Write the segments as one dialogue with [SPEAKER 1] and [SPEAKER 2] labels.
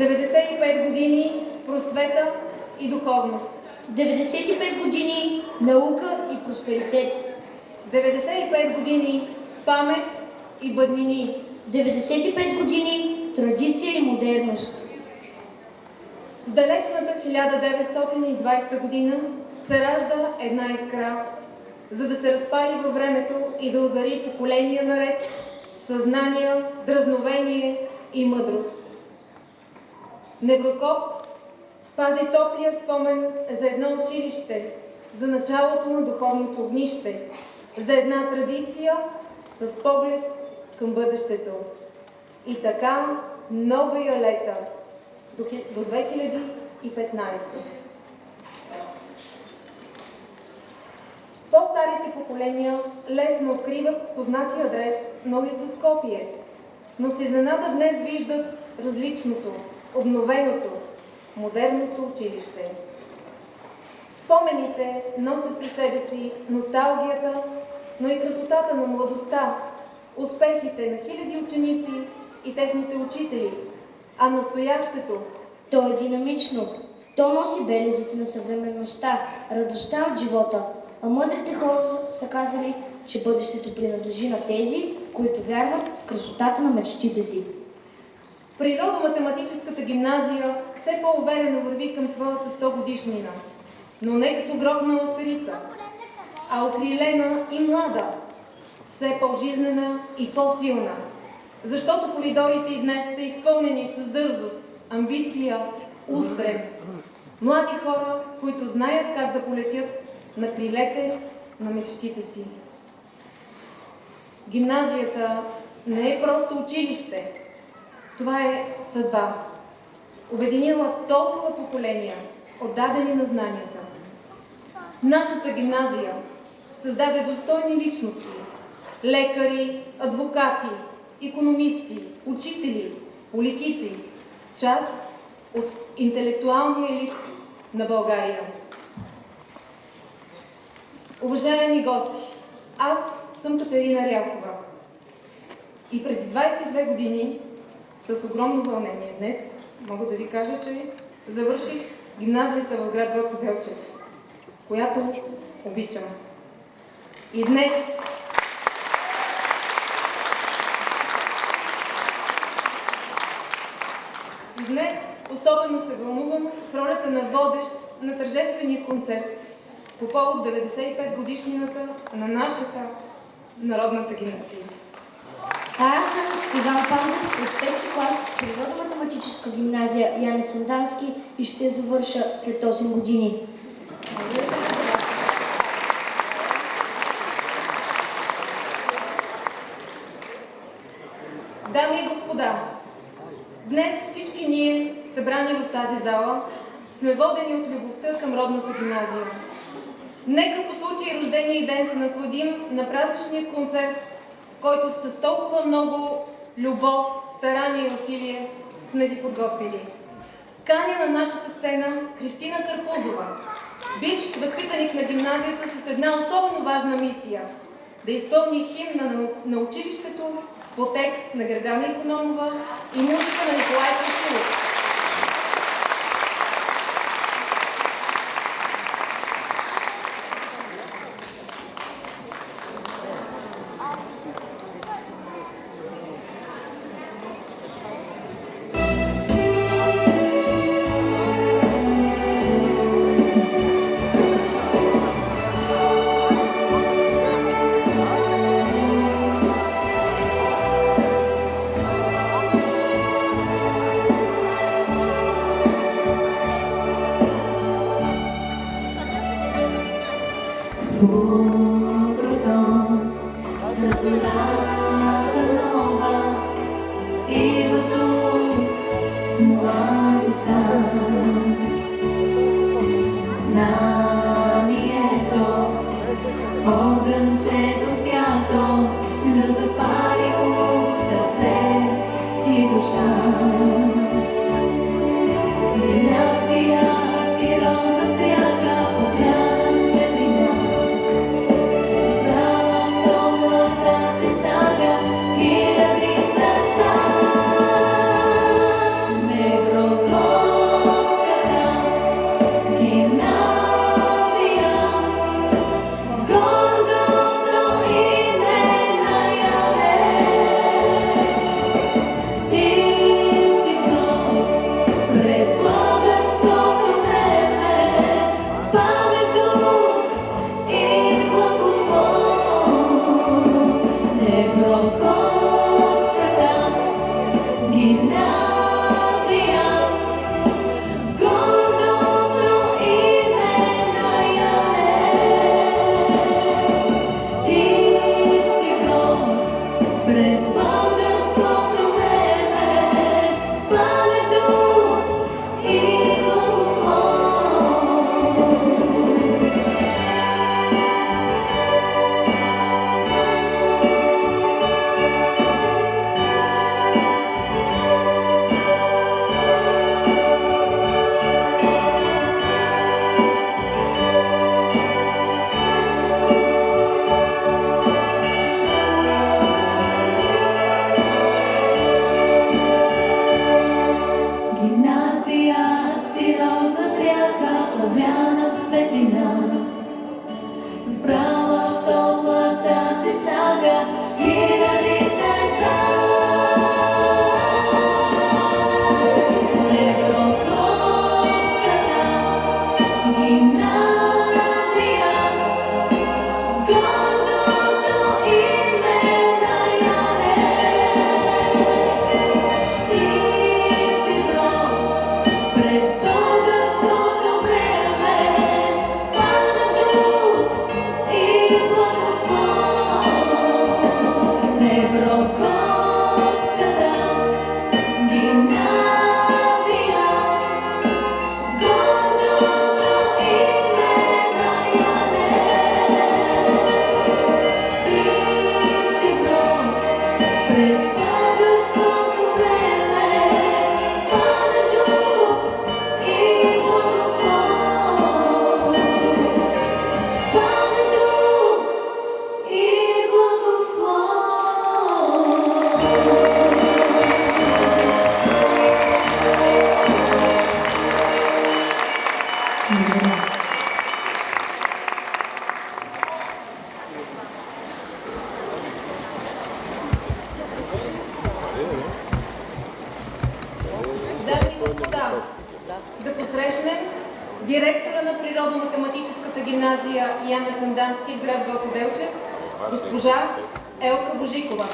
[SPEAKER 1] 95 години просвета и духовност.
[SPEAKER 2] 95 години наука и просперитет.
[SPEAKER 1] 95 години памет и бъднини.
[SPEAKER 2] 95 години традиция и модерност.
[SPEAKER 1] В далечната 1920 година се ражда една искра, за да се разпали във времето и да озари поколения наред съзнание, дразновение и мъдрост. Неврокоп пази топлия спомен за едно училище, за началото на духовното огнище, за една традиция с поглед към бъдещето. И така много я лета до 2015. По-старите поколения лесно откриват познатия адрес на улица Скопие, но с изненада днес виждат различното, обновеното, модерното училище. Спомените носят със себе си носталгията, но и красотата на младостта, успехите на хиляди ученици и техните учители, а настоящето.
[SPEAKER 2] То е динамично. То носи белезите на съвременността, радостта от живота, а мъдрите хора са казали, че бъдещето принадлежи на тези, които вярват в красотата на мечтите си.
[SPEAKER 1] Природо-математическата гимназия все по-уверено върви към своята 100-годишнина, но не като гробна старица, а окрилена и млада, все по-жизнена и по-силна, защото коридорите и днес са изпълнени с дързост, амбиция, устрем. Млади хора, които знаят как да полетят на крилете на мечтите си. Гимназията не е просто училище. Това е съдба. Обединила толкова поколения, отдадени на знанията. Нашата гимназия създаде достойни личности. Лекари, адвокати, икономисти, учители, политици. Част от интелектуалния елит на България. Уважаеми гости, аз съм Катерина Рялкова и преди 22 години с огромно вълнение днес мога да ви кажа, че завърших гимназията в град Гоце Делчев, която обичам. И днес особено се вълнувам в ролята на водещ на тържествения концерт по повод 95 годишнината на нашата народната гимназия.
[SPEAKER 2] Аз съм Иван Пандов от 5-ти клас в Природо-математическа гимназия Яне Сандански и ще завърша след 8 години.
[SPEAKER 1] Дами и господа, днес всички ние, събрани в тази зала, сме водени от любовта към родната гимназия. Нека по случай рождения и ден се насладим на празничния концерт, който с толкова много любов, старание и усилие сме ви подготвили. Каня на нашата сцена Кристина Карпузова, бивш възпитаник на гимназията с една особено важна мисия – да изпълни химна на училището по текст на Гергана Икономова и музика на Николай Красилов.
[SPEAKER 3] Negro
[SPEAKER 1] Дами и господа, да посрещнем директора на Природо-математическата гимназия Яне Сандански в град Гоце Делчев, госпожа Елка Божикова.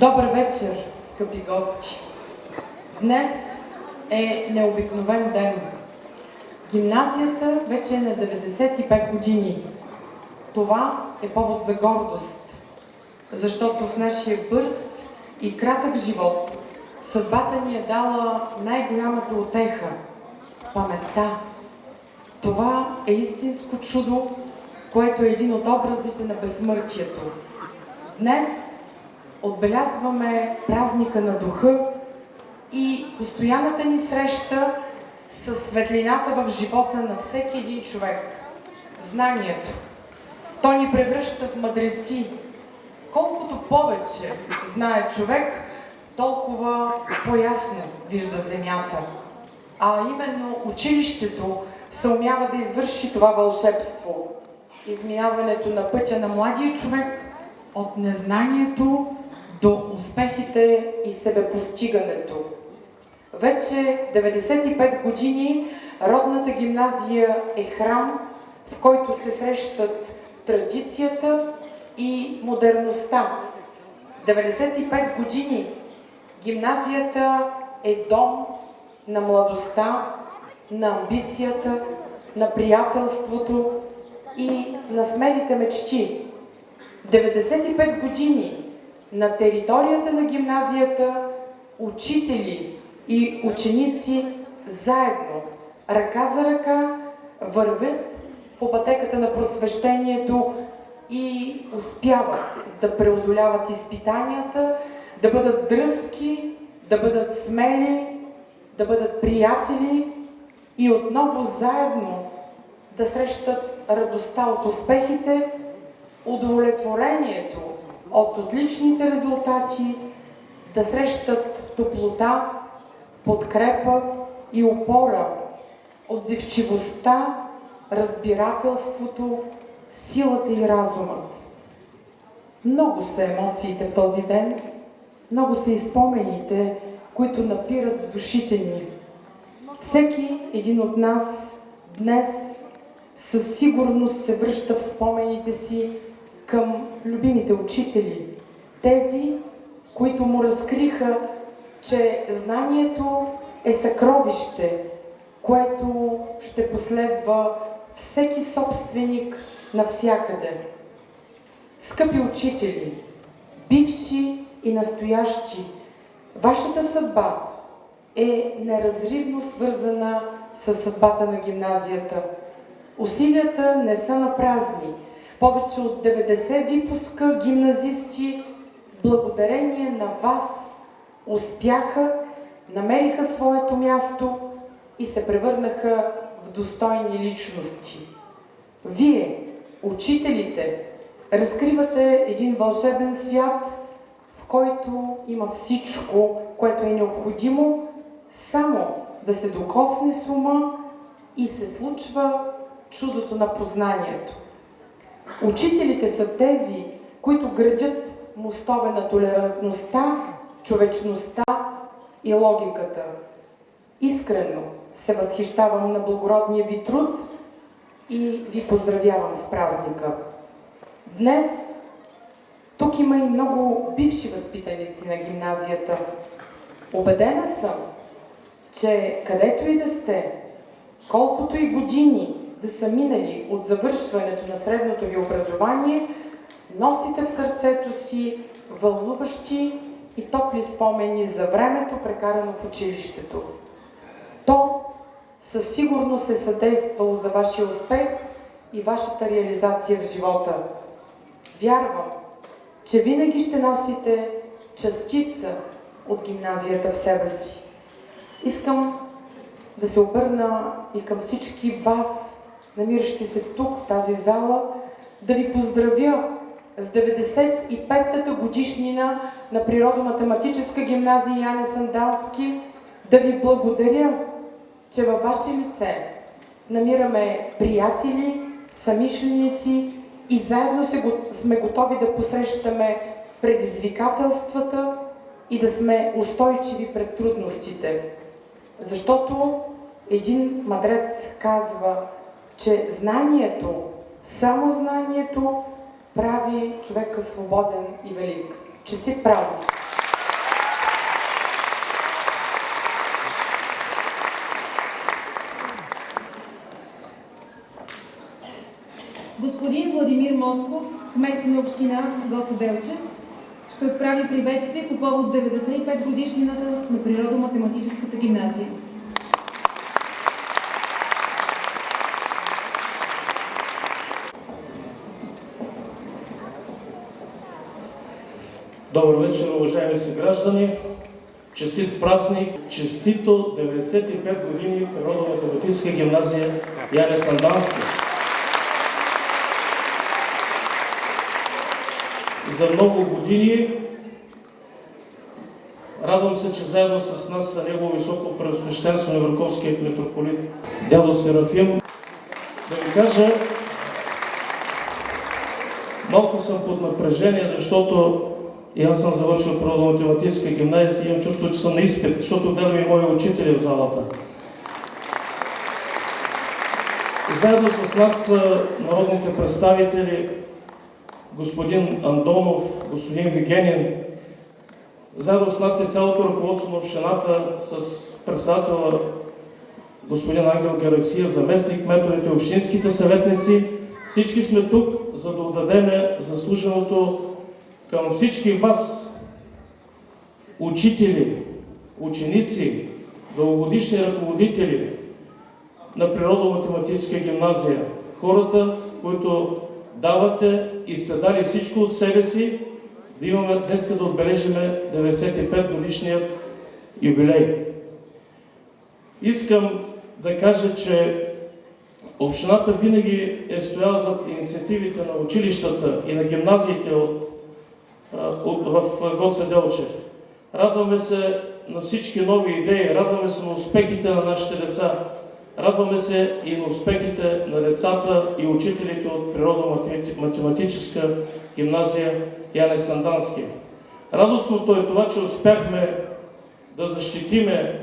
[SPEAKER 3] Добър вечер, скъпи гости! Днес е необикновен ден. Гимназията вече е на 95 години. Това е повод за гордост, защото в нашия бърз и кратък живот съдбата ни е дала най-голямата утеха – паметта. Това е истинско чудо, което е един от образите на безсмъртието. Днес отбелязваме празника на духа и постоянната ни среща с светлината в живота на всеки един човек. Знанието. То ни превръща в мъдреци. Колкото повече знае човек, толкова по-ясно вижда земята. А именно училището съумява да извърши това вълшебство. Изминаването на пътя на младия човек от незнанието до успехите и себепостигането. Вече 95 години родната гимназия е храм, в който се срещат традицията и модерността. 95 години гимназията е дом на младостта, на амбицията, на приятелството и на смелите мечти. 95 години на територията на гимназията учители и ученици заедно, ръка за ръка, вървят по пътеката на просвещението и успяват да преодоляват изпитанията, да бъдат дръзки, да бъдат смели, да бъдат приятели и отново заедно да срещат радостта от успехите, удовлетворението от отличните резултати, да срещат топлота, подкрепа и опора, отзивчивостта, разбирателството, силата и разумът. Много са емоциите в този ден, много са и спомените, които напират в душите ни. Всеки един от нас днес със сигурност се връща в спомените си към любимите учители, тези, които му разкриха, че знанието е съкровище, което ще последва всеки собственик навсякъде. Скъпи учители, бивши и настоящи, вашата съдба е неразривно свързана с съдбата на гимназията. Усилията не са напразни. Повече от 90 випуска гимназисти, благодарение на вас, успяха, намериха своето място и се превърнаха в достойни личности. Вие, учителите, разкривате един вълшебен свят, в който има всичко, което е необходимо, само да се докосне с ума и се случва чудото на познанието. Учителите са тези, които градят мостове на толерантността, човечността и логиката. Искрено се възхищавам на благородния ви труд и ви поздравявам с празника. Днес тук има и много бивши възпитаници на гимназията. Убедена съм, че където и да сте, колкото и години да са минали от завършването на средното ви образование, носите в сърцето си вълнуващи и топли спомени за времето, прекарано в училището. То със сигурност е съдействало за вашия успех и вашата реализация в живота. Вярвам, че винаги ще носите частица от гимназията в себе си. Искам да се обърна и към всички вас, намиращи се тук, в тази зала, да ви поздравя с 95-та годишнина на Природо-математическа гимназия Яне Сандански, да ви благодаря, че във ваше лице намираме приятели, самишленици и заедно сме готови да посрещаме предизвикателствата и да сме устойчиви пред трудностите. Защото един мъдрец казва, че знанието, само знанието прави човека свободен и велик. Честит празник!
[SPEAKER 1] Господин Владимир Москов, кмет на община Гоце Делчев, ще отправи приветствие по повод 95 годишнината на Природо-математическата гимназия.
[SPEAKER 4] Добър вечер, уважаеми съграждани! Честит празник! Честито 95 години Природо-математическа гимназия Яне Сандански! За много години радвам се, че заедно с нас е Негово високо преосвещенство на Върховският митрополит дядо Серафим. Да ви кажа, малко съм под напрежение, защото и аз съм завършил Природо-математическа гимназия и имам чувство, че съм на изпит, защото гледам и мои учители в залата. Заедно с нас са народните представители господин Андонов, господин Вигенин. Заедно с нас е цялото ръководство на общината с председателя господин Ангел Гараксия, заместник кметовете, общинските съветници. Всички сме тук, за да отдадем заслуженото към всички вас, учители, ученици, дългогодишни ръководители на Природо-математическа гимназия, хората, които давате и сте дали всичко от себе си, да имаме днеска да отбележим 95 годишният юбилей. Искам да кажа, че общината винаги е стояла зад инициативите на училищата и на гимназиите в Гоце Делчев. Радваме се на всички нови идеи, радваме се на успехите на нашите деца, радваме се и на успехите на децата и учителите от Природо-математическа гимназия Яне Сандански. Радостното е това, че успяхме да защитиме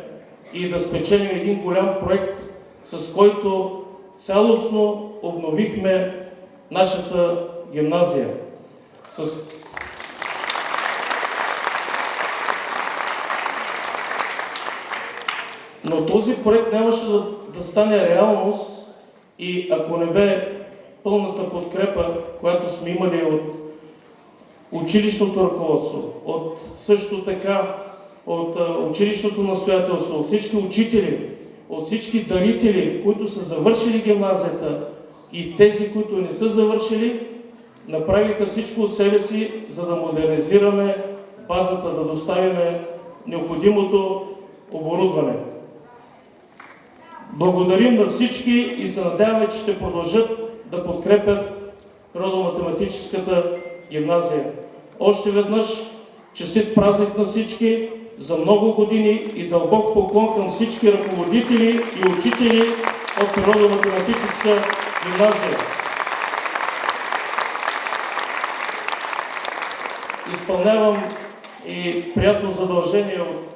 [SPEAKER 4] и да спечелим един голям проект, с който цялостно обновихме нашата гимназия. Но този проект нямаше да стане реалност и ако не бе пълната подкрепа, която сме имали от училищното ръководство, от също така от училищното настоятелство, от всички учители, от всички дарители, които са завършили гимназията и тези, които не са завършили, направиха всичко от себе си, за да модернизираме базата, да доставиме необходимото оборудване. Благодарим на всички и се надяваме, че ще продължат да подкрепят Природо-математическата гимназия. Още веднъж честит празник на всички за много години и дълбок поклон към всички ръководители и учители от Природо-математическа гимназия. изпълнявам и приятно задължение от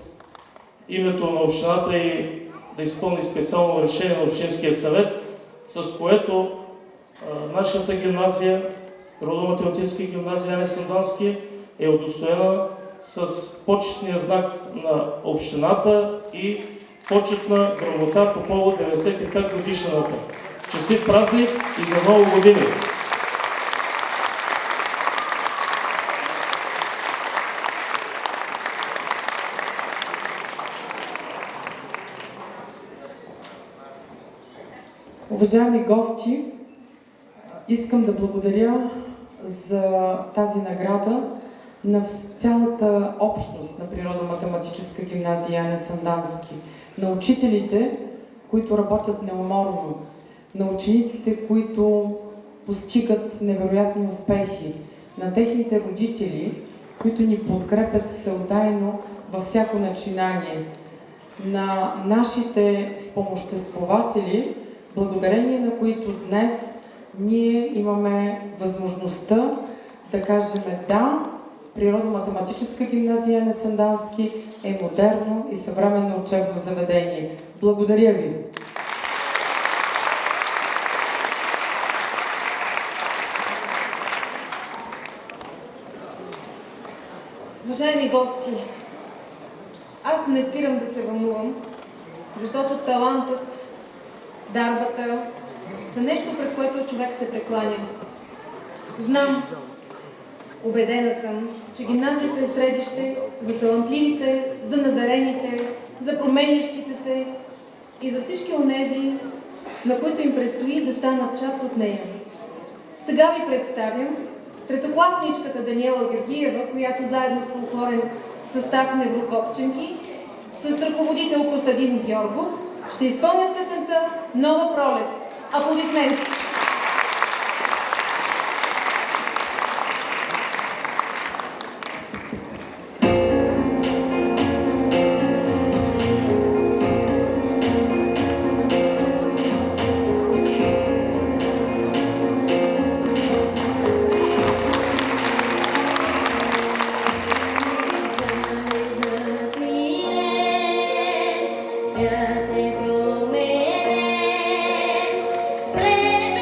[SPEAKER 4] името на общината и да изпълни специално решение на Общинския съвет, с което нашата гимназия, Природо-математическа гимназия Ане Сандански, е удостоена с почетния знак на общината и почетна грамота по повод 95 годишнината. Честит празник и за много години!
[SPEAKER 3] Уважаеми гости, искам да благодаря за тази награда на цялата общност на Природо-математическа гимназия Ане Сандански, на учителите, които работят неуморно, на учениците, които постигат невероятни успехи, на техните родители, които ни подкрепят всеотдайно във всяко начинание, на нашите спомоществователи, благодарение на които днес ние имаме възможността да кажем да, Природо-математическа гимназия Ане Сандански е модерно и съвременно учебно заведение. Благодаря ви!
[SPEAKER 1] Уважаеми гости, аз не спирам да се вълнувам, защото талантът, дарбата са нещо, пред което човек се прекланя. Знам, убедена съм, че гимназията е средище за талантливите, за надарените, за променящите се и за всички онези, на които им предстои да станат част от нея. Сега ви представям третокласничката Даниела Георгиева, която заедно с фолклорен състав на Еврокопченки, с ръководител Костадин Георгов, ще изпълнят песента "Нова пролет". Аплодисменти!
[SPEAKER 2] Свят непроменен, пред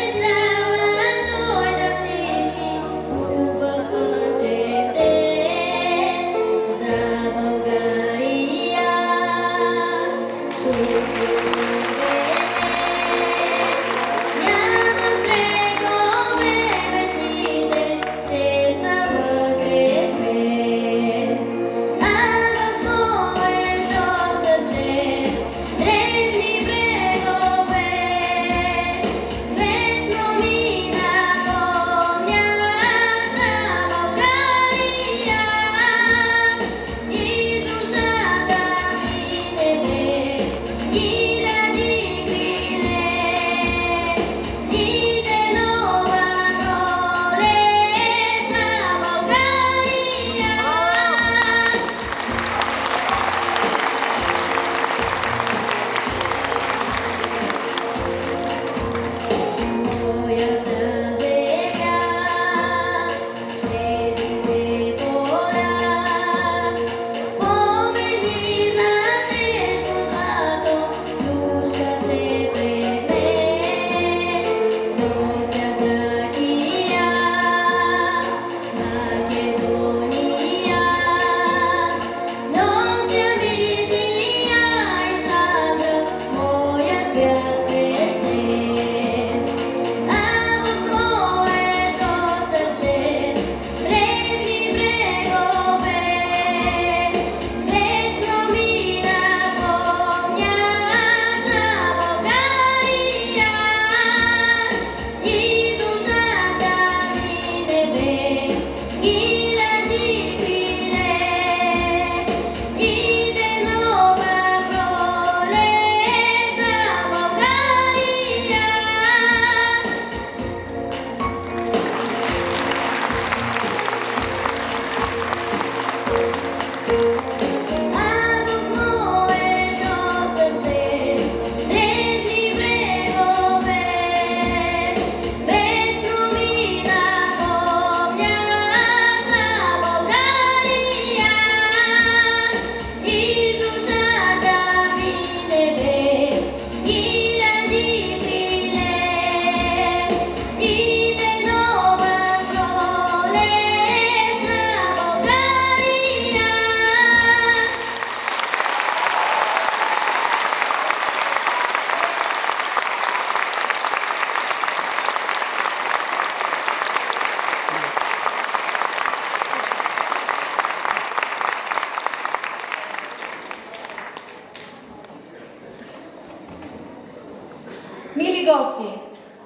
[SPEAKER 1] гости.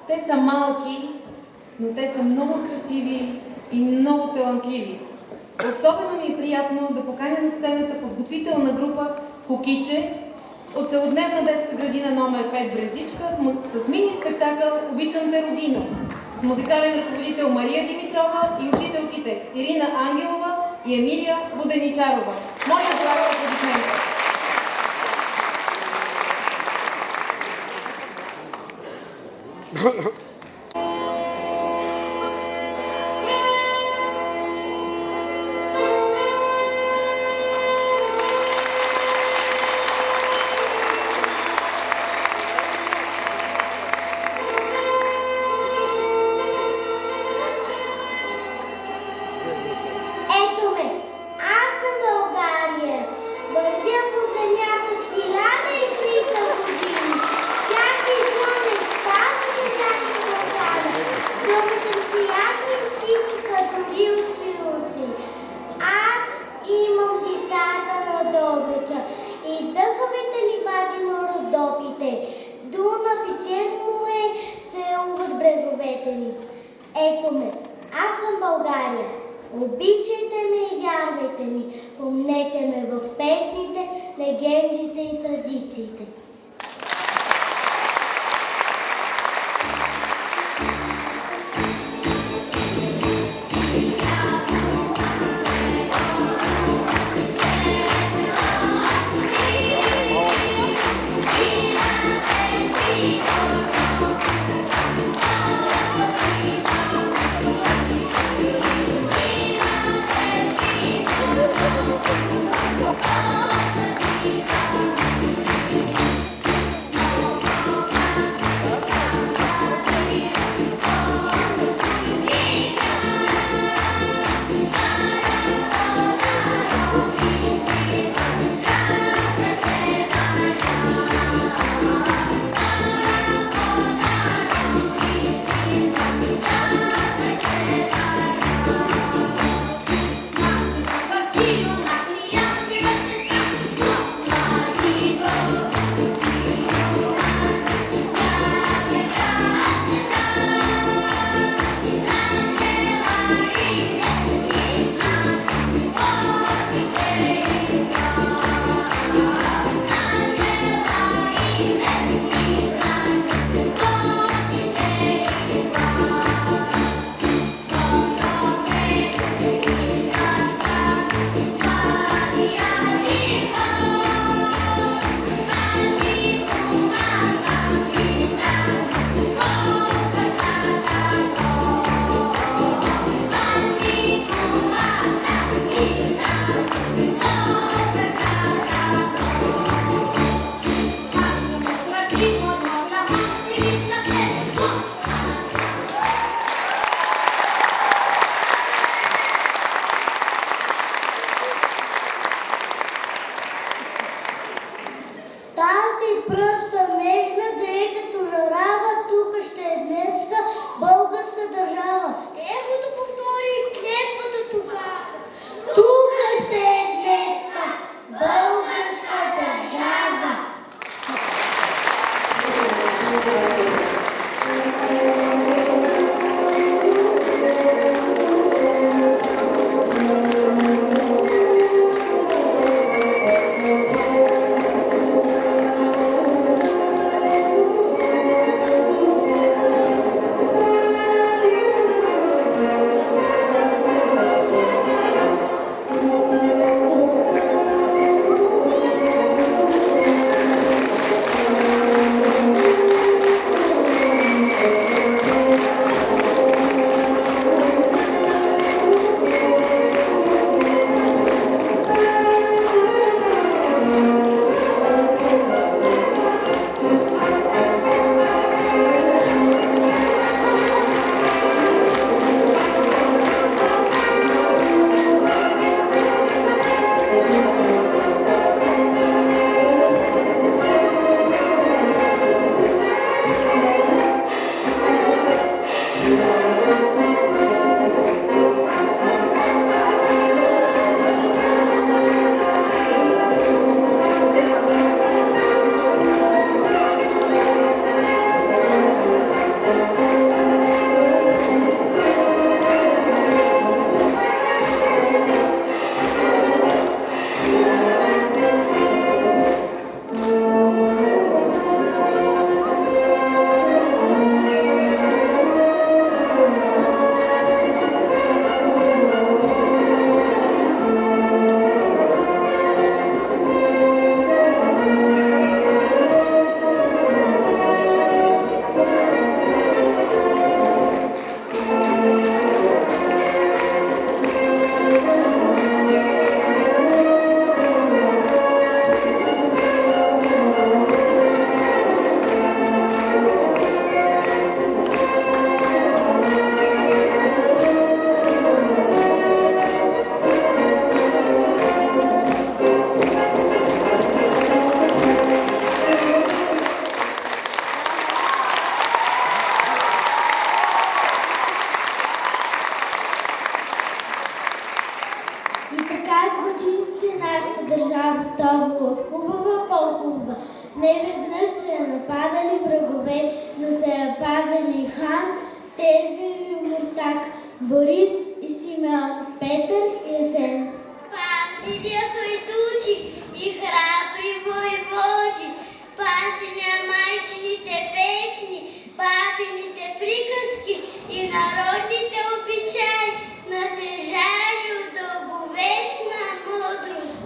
[SPEAKER 1] Те са малки, но те са много красиви и много талантливи. Особено ми е приятно да поканя на сцената подготвителна група Кукиче от целодневна детска градина номер 5 Брезичка с мини-спектакъл „Обичам те, родино", с музикален ръководител Мария Димитрова и учителките Ирина Ангелова и Емилия Буденичарова. Моля за това аплодисменти.
[SPEAKER 5] Ето ме, аз съм България. Вървя по земята с 1300 години. Всяки жълни спазвате тази блокада. Думите си ясни и чисти като жилски очи. Аз имам житата на Добича и дъхавите ливаджи на Родопите. Дунав и Черно море целуват бреговете ми. Ето ме, аз съм България. Обичайте ме и вярвайте ми, помнете ме в песните, легендите и традициите. И така с годините нашата държава става от хубава по-хубава. Не веднъж са я нападали врагове, но са я пазали хан, Тервий и Муртак, Борис и Симеон, Петър и Есен.
[SPEAKER 6] Пазиня хайдучи и храбри войводи, пазиня майчините песни, бабините приказки и народните обичаи, натежали от дълговечна мъдрост.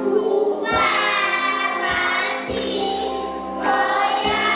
[SPEAKER 5] Хубава си, моя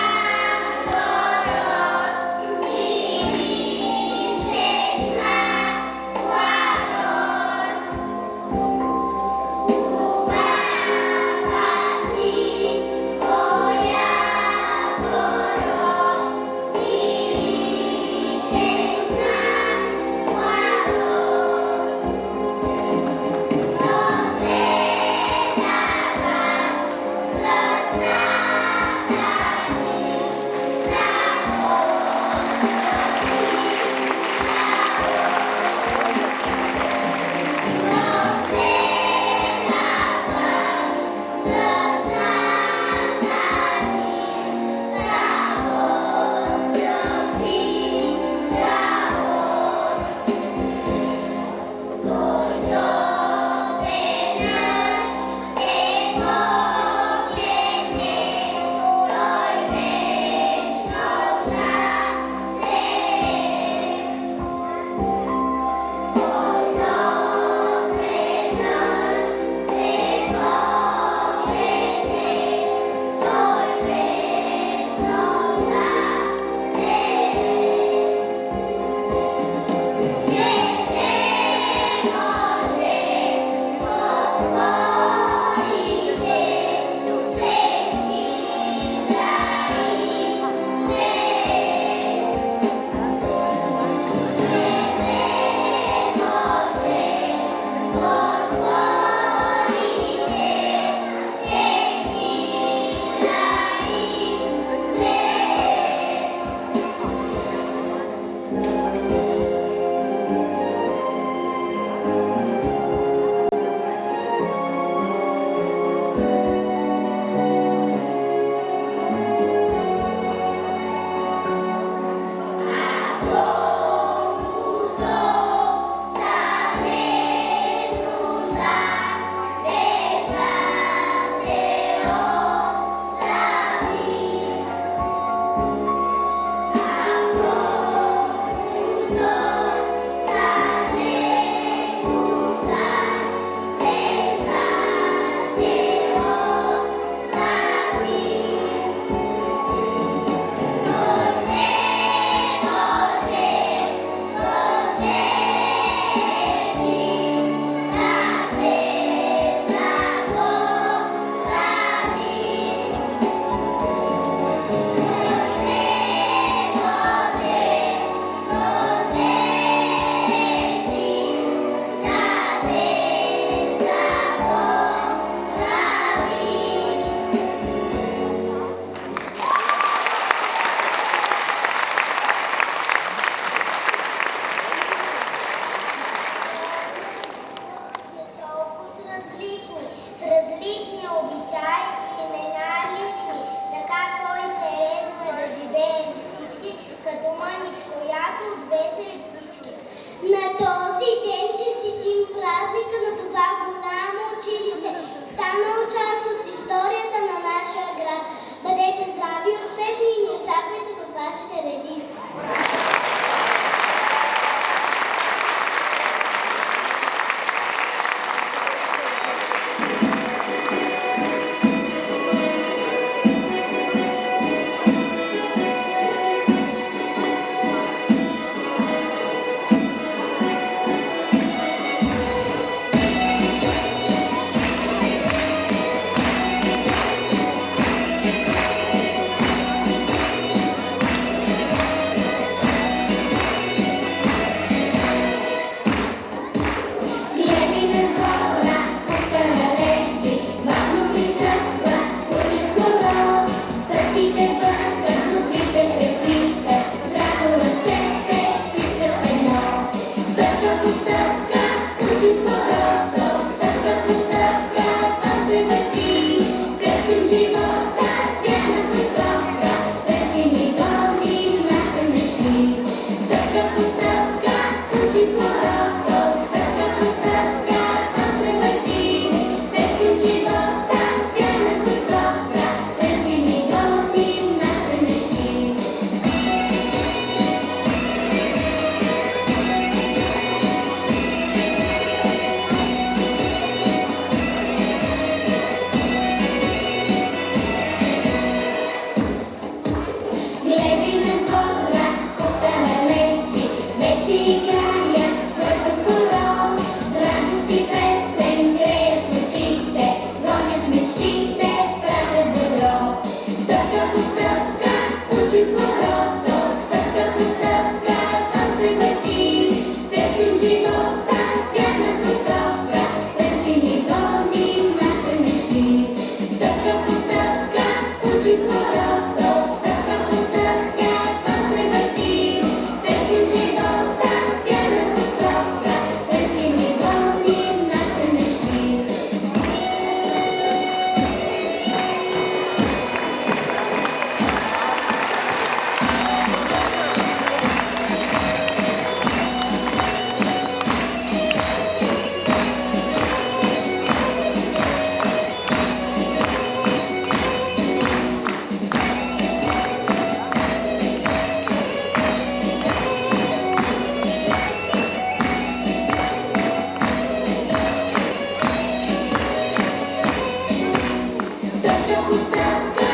[SPEAKER 6] Стъпка по стъпка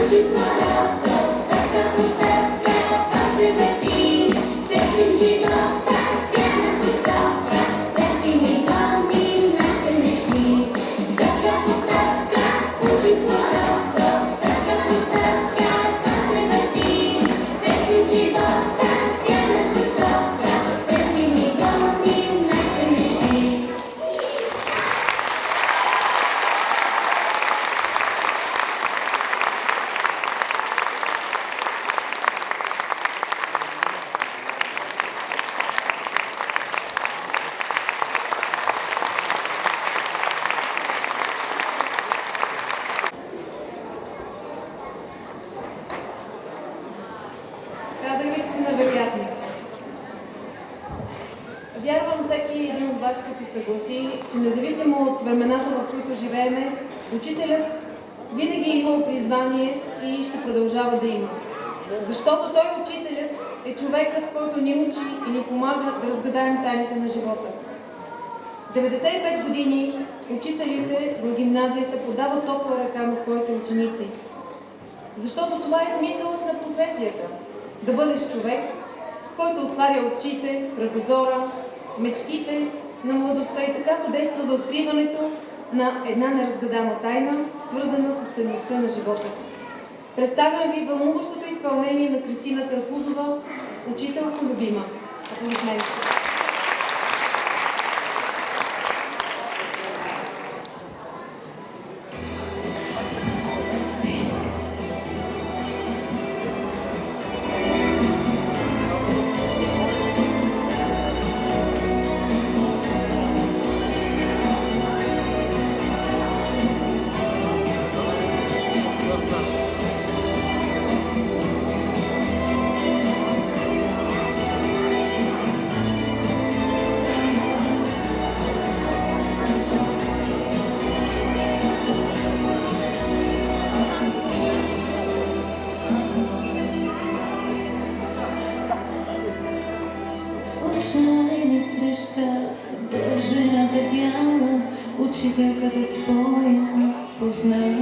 [SPEAKER 6] учим хората, стъпка по стъпка то се върти. Песен живота, пяна посока, да си ни гоним нашите мечти. Стъпка по стъпка учим хората, стъпка по стъпка то се върти. Песен живота, пяна посока, да си ни гоним нашите мечти.
[SPEAKER 1] Казах ви, че сте невероятни. Вярвам, всеки един от вас ще се съгласи, че независимо от времената, в които живееме, учителят винаги е имал призвание и ще продължава да има. Защото той, учителят, е човекът, който ни учи и ни помага да разгадаем тайните на живота. 95 години учителите в гимназията подават топла ръка на своите ученици. Защото това е смисълът на професията. Да бъдеш човек, който отваря очите, кръгозора, мечтите на младостта и така съдейства за откриването на една неразгадана тайна, свързана с ценността на живота. Представям ви вълнуващото изпълнение на Кристина Карпузова, учителка любима. Аплодисменти.
[SPEAKER 7] Случайна среща, държената бяла, учителката своя аз познах.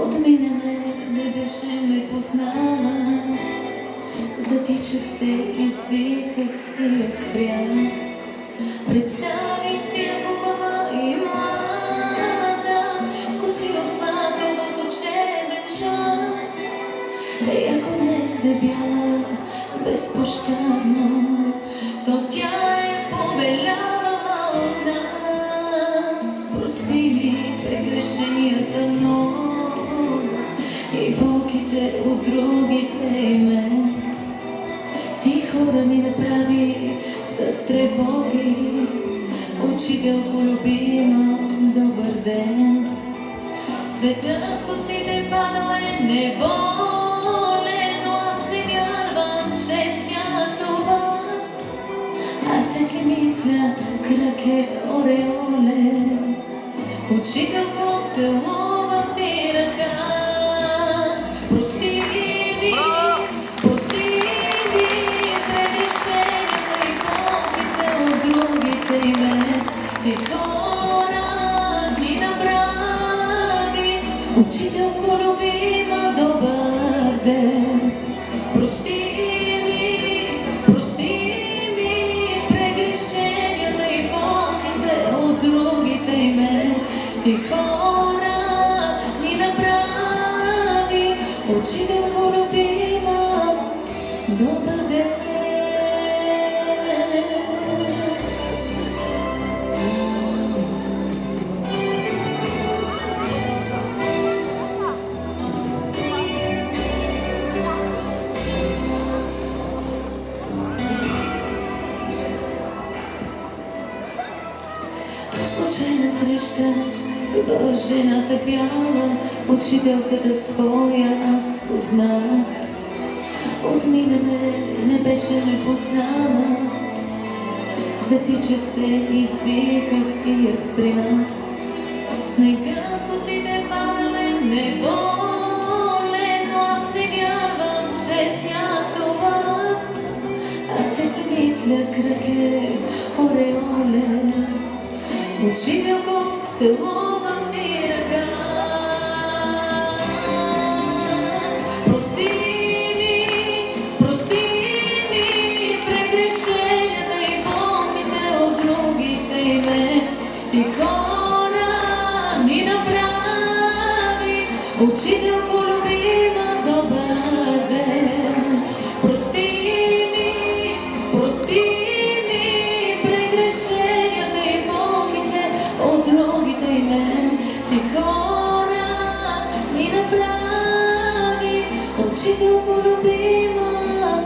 [SPEAKER 7] Отмина ме, не беше ме познала, затичах се, извиках и я спрях. Представих си я хубава и млада, скоси от злато в учебен час. Ако днес е бяла, безпощадно, то тя е побелявала от нас. Прости ми прегрешенията много и болките от другите имен. Ти хора ми направи с тревоги, учителко любима, добър ден. Светът косите падал е неволен, но аз не вярвам, че сняга това. Аз си мисля, крак е ореоле, учителко целувам ти ръка. Прости ми прегрешенията и болките от другите имен. Ти хора ни направи, учителко любима, добър ден. Прости ми прегрешенията и болките от другите имен. Ти хора ни направи, учителко любима, добър ден. Случайна среща, жената бяла, учителката своя аз познах. Отмина ме, не беше ме познала, затичах се, извиках и я спрях. Снегът косите падале неволен, но аз не вярвам, че сняга това. Аз си мисля, крак е ореоле, учителко целувам ти ръка. Учителко любима, добър ден. Прости ми прегрешенията и болките от другите и мен. Ти хора ни направи, учителко любима,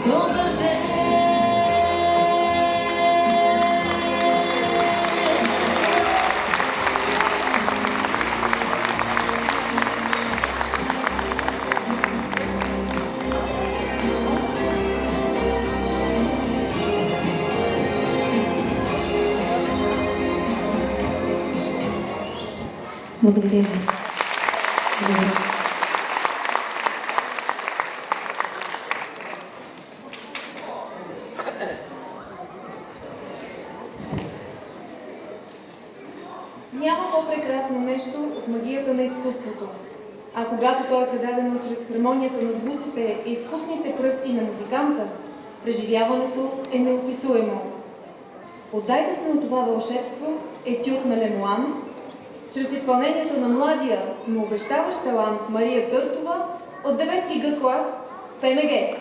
[SPEAKER 7] добър ден.
[SPEAKER 2] Благодаря ви. Благодаря.
[SPEAKER 1] Няма по-прекрасно нещо от магията на изкуството. А когато то е предадено чрез хармонията на звуците и изкусните пръсти на музиканта, преживяването е неописуемо. Отдайте се на това вълшебство етюд на Лемуан, чрез изпълнението на младия, но обещаващ талант Мария Търтова от 9-ти Г клас ПМГ.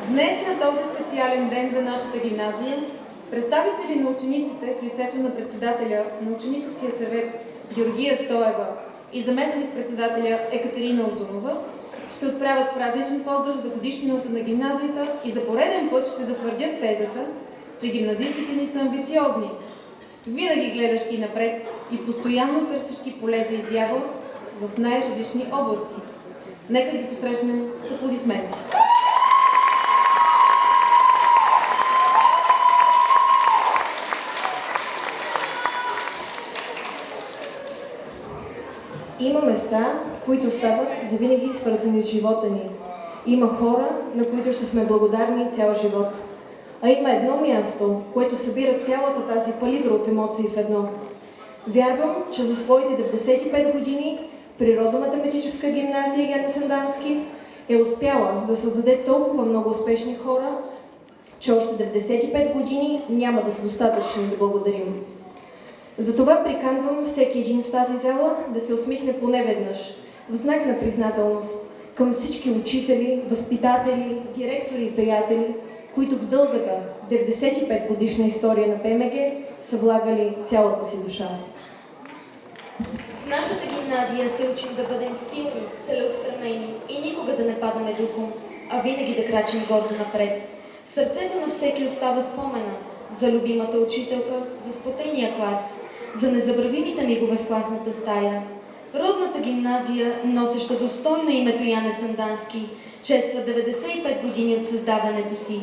[SPEAKER 1] Днес на този специален ден за нашата гимназия, представители на учениците в лицето на председателя на ученическия съвет Георгия Стоева и заместник-председателя Екатерина Озунова ще отправят празничен поздрав за годишнината на гимназията и за пореден път ще затвърдят тезата, че гимназистите ни са амбициозни, винаги гледащи напред и постоянно търсещи поле за изява в най-различни области. Нека ги посрещнем с аплодисменти.
[SPEAKER 8] Има места, които стават завинаги свързани с живота ни. Има хора, на които ще сме благодарни цял живот. А има едно място, което събира цялата тази палитра от емоции в едно. Вярвам, че за своите 95 години Природно-математическа гимназия Яне Сандански е успяла да създаде толкова много успешни хора, че още 95 години няма да са достатъчни да благодарим. Затова приканвам всеки един в тази зала да се усмихне поне веднъж, в знак на признателност към всички учители, възпитатели, директори и приятели, които в дългата 95 годишна история на ПМГ са влагали цялата си душа.
[SPEAKER 2] В нашата гимназия се учим да бъдем силни, целеустремени и никога да не падаме духом, а винаги да крачим гордо напред. В сърцето на всеки остава спомена за любимата учителка, за сплотения клас, за незабравимите мигове в класната стая. Родната гимназия, носеща достойно името Яне Сандански, чества 95 години от създаването си.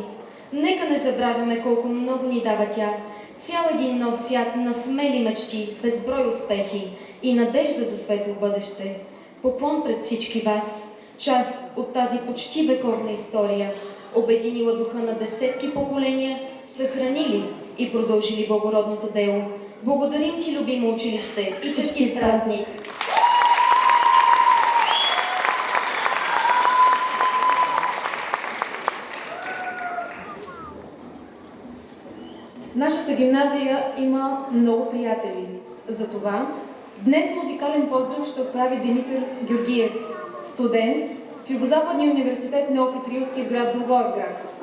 [SPEAKER 2] Нека не забравяме колко много ни дава тя. Цял един нов свят на смели мечти, безброй успехи и надежда за светло бъдеще. Поклон пред всички вас, част от тази почти вековна история, обединила духа на десетки поколения, съхранили и продължили благородното дело. Благодарим ти, любимо училище, и честит празник!
[SPEAKER 1] Нашата гимназия има много приятели. Затова днес музикален поздрав ще отправи Димитър Георгиев, студент в Югозападния университет Неофит Рилски в град Благоевград.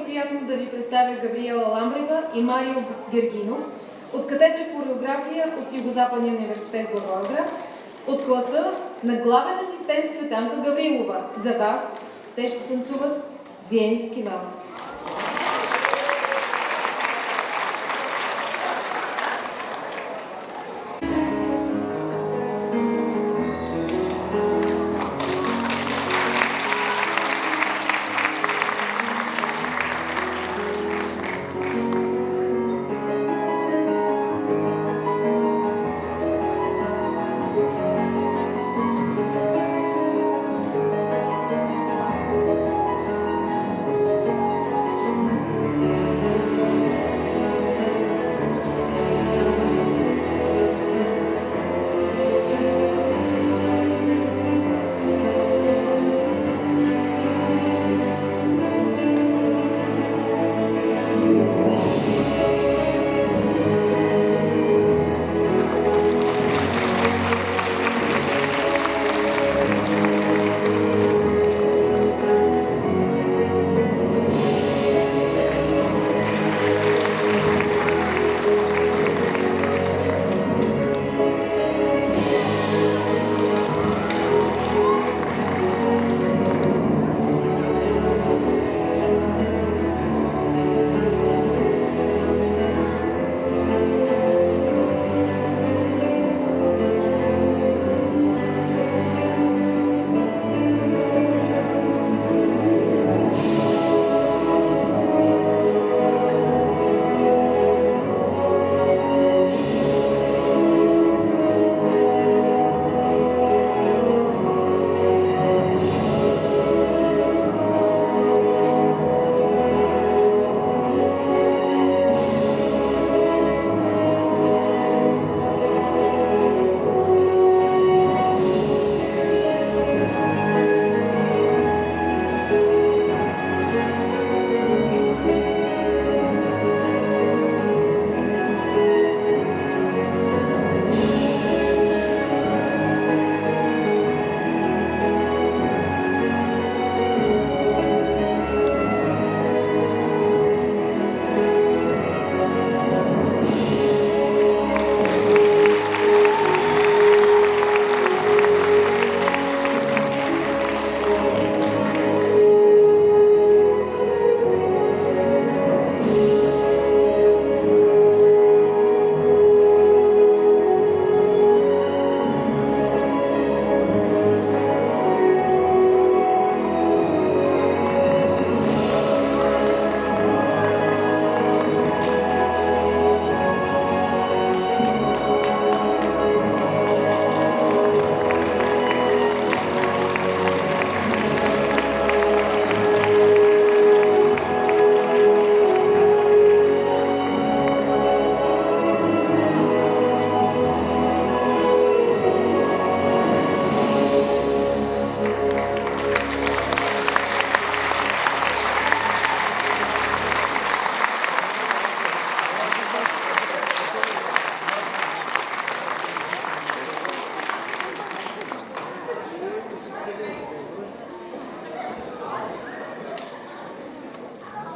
[SPEAKER 1] ми приятно да ви представя Габриела Ламбрева и Марио Гергинов от катедра хореография от Югозападния университет Благоевград, от класа на главен асистент Цветанка Гаврилова. За вас те ще танцуват Виенски валс.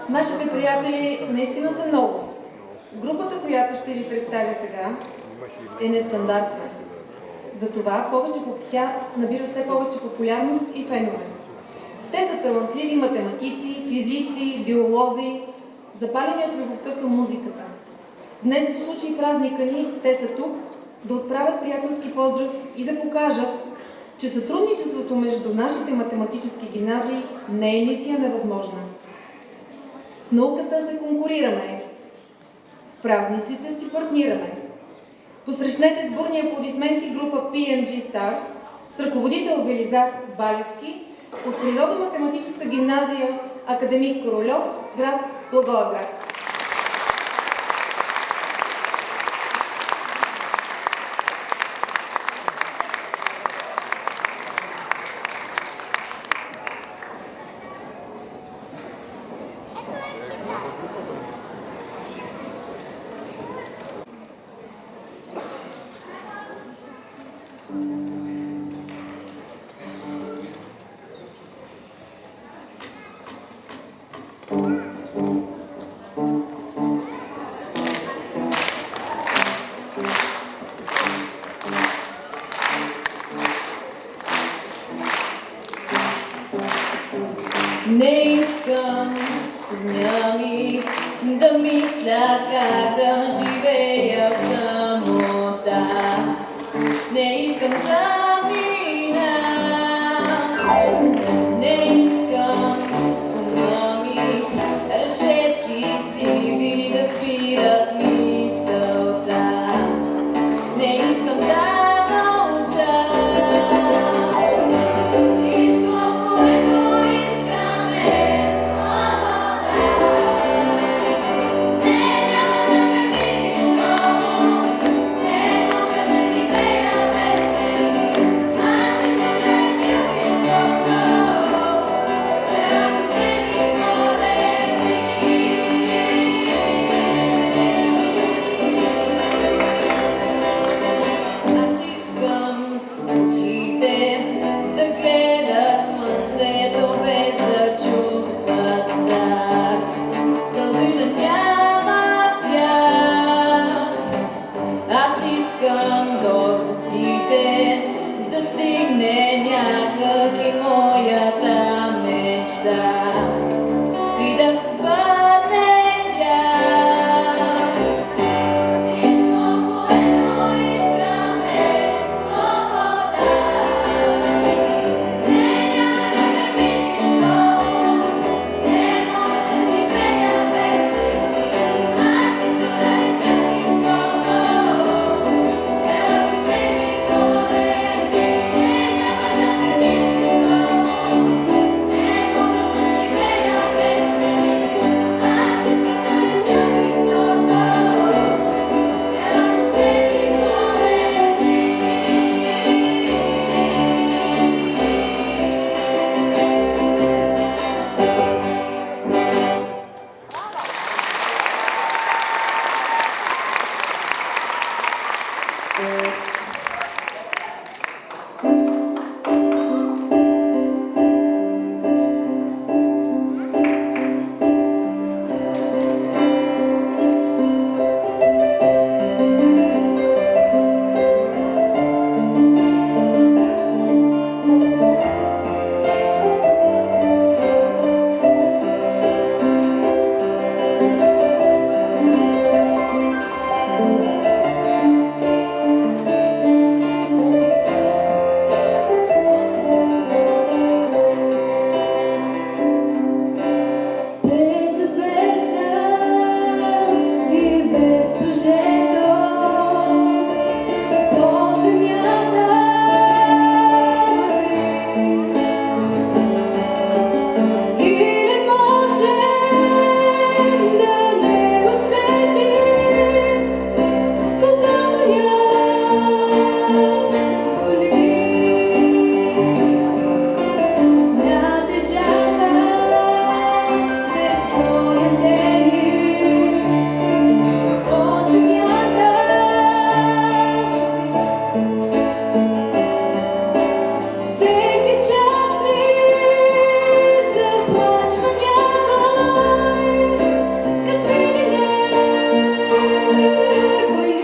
[SPEAKER 1] Нашите приятели наистина са много. Групата, която ще ви представя сега, е нестандартна. Затова тя набира все повече популярност и фенове. Те са талантливи математици, физици, биолози, запалени от любовта към музиката. Днес, по случай празника ни, те са тук да отправят приятелски поздрав и да покажат, че сътрудничеството между нашите математически гимназии не е мисия невъзможна. В науката се конкурираме, в празниците си партнираме. Посрещнете с бурни аплодисменти група PMG Stars с ръководител Велизар Балевски от Природо-математическа гимназия Академик Корольов, град Благоевград.
[SPEAKER 7] ми да мисля как да живея в самота. Не искам да мина, не искам в ума ми решетки сиви да спират мисълта. Не искам да мълча. Всичко, което искам е свобода. Не, няма да ме видиш много, не мога да живея без теб. Аз искам да те високо, да се ми полети. Аз искам очите да гледат слънцето без да чувстват страх. Сълзи да няма в тях. Аз искам до звездите да стигне някак и моята мечта и да се сбъдне тя. Всичко, което искам е свобода. Не, няма да ме видиш много, не мога да живея без теб. Аз искам да те високо, да се ми полети. Не, няма да ме видиш много, не мога да живея без теб. Аз искам да те високо, да се ми без песен и без прожектор по земята вървим и не можем да не усетим, когато я боли. Натежава безброен дени по земята. Всеки час ни заплашва някой с какви ли не войни.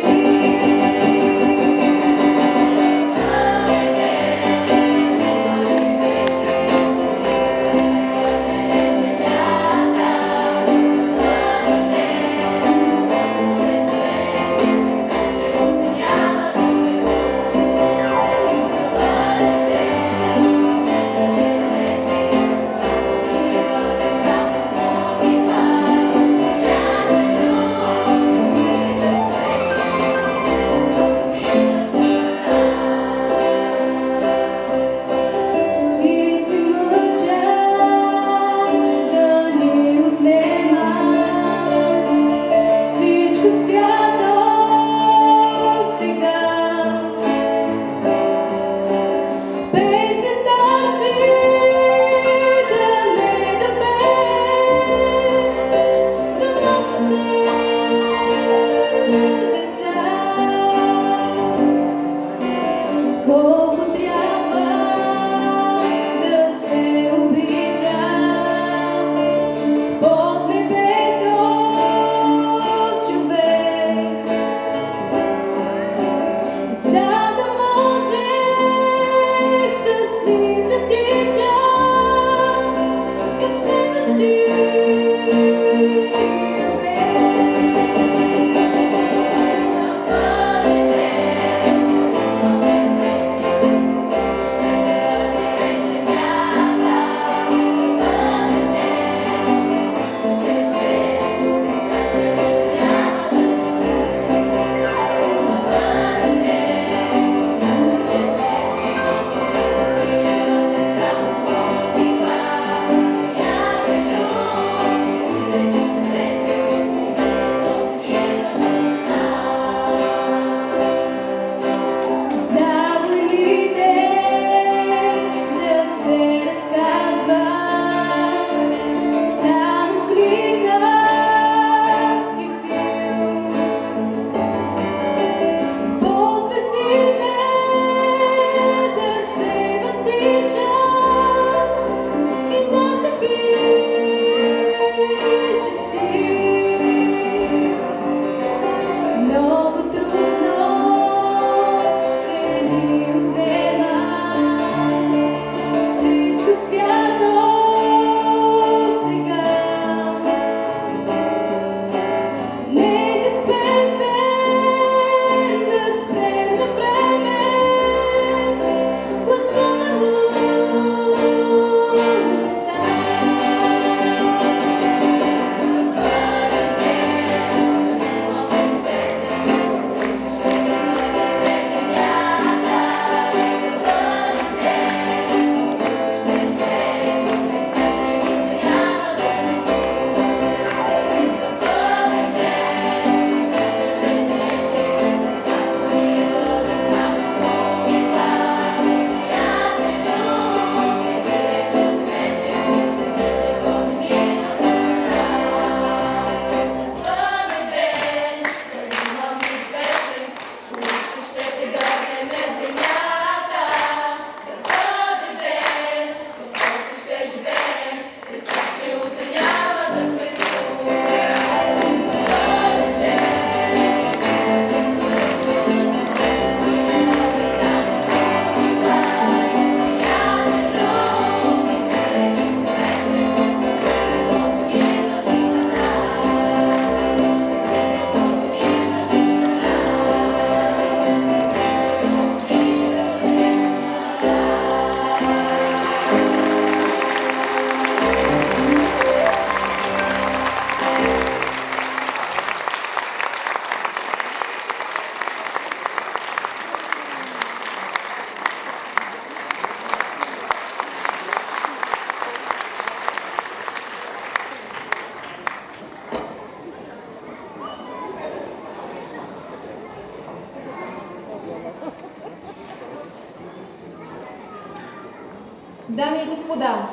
[SPEAKER 1] Дами и господа,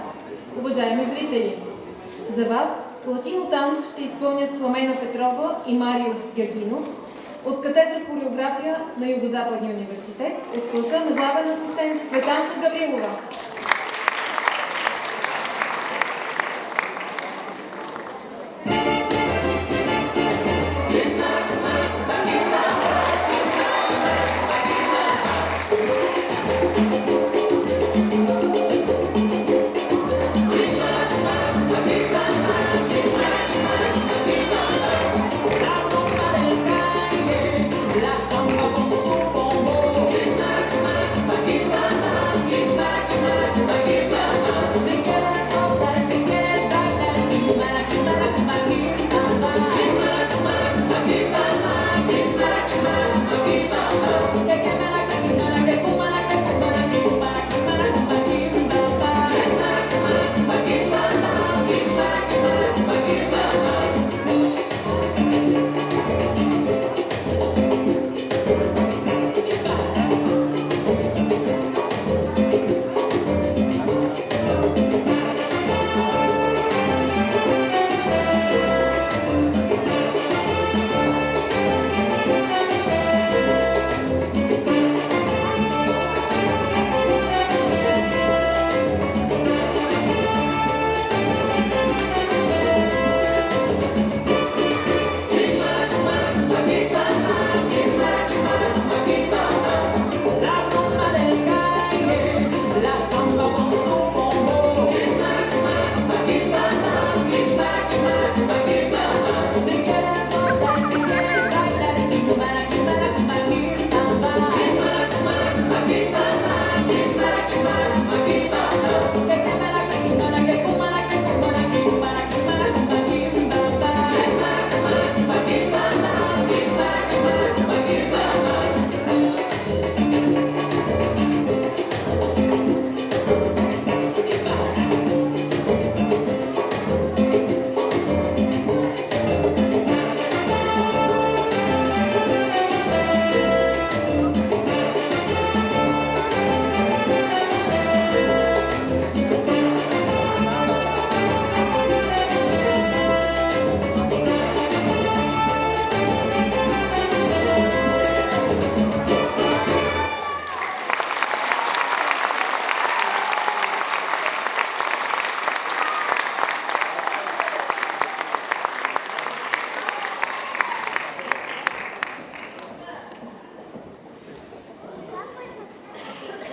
[SPEAKER 1] уважаеми зрители, за вас латино танц ще изпълнят Пламена Петрова и Марио Гергинов от катедра хореография на Югозападния университет, от класа на главен асистент Цветанка Гаврилова.
[SPEAKER 7] La samba con su bombo. Give back,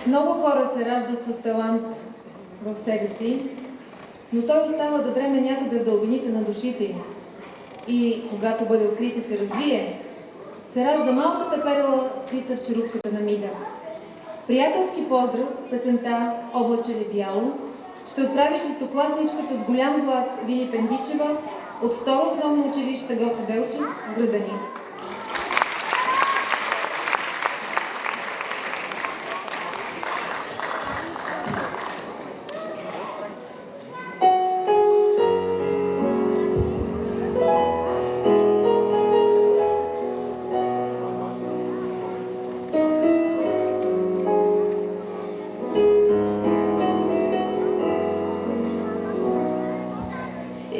[SPEAKER 1] Много хора се раждат с талант в себе си, но той остава да дреме някъде в дълбините на душите им. И когато бъде открит и се развие, се ражда малката перла, скрита в черупката на Миля. Приятелски поздрав в песента "Облаче ли бяло" ще отправи шестокласничката с голям глас Вили Пендичева от второ основно училище Гоце Делчев в града ни.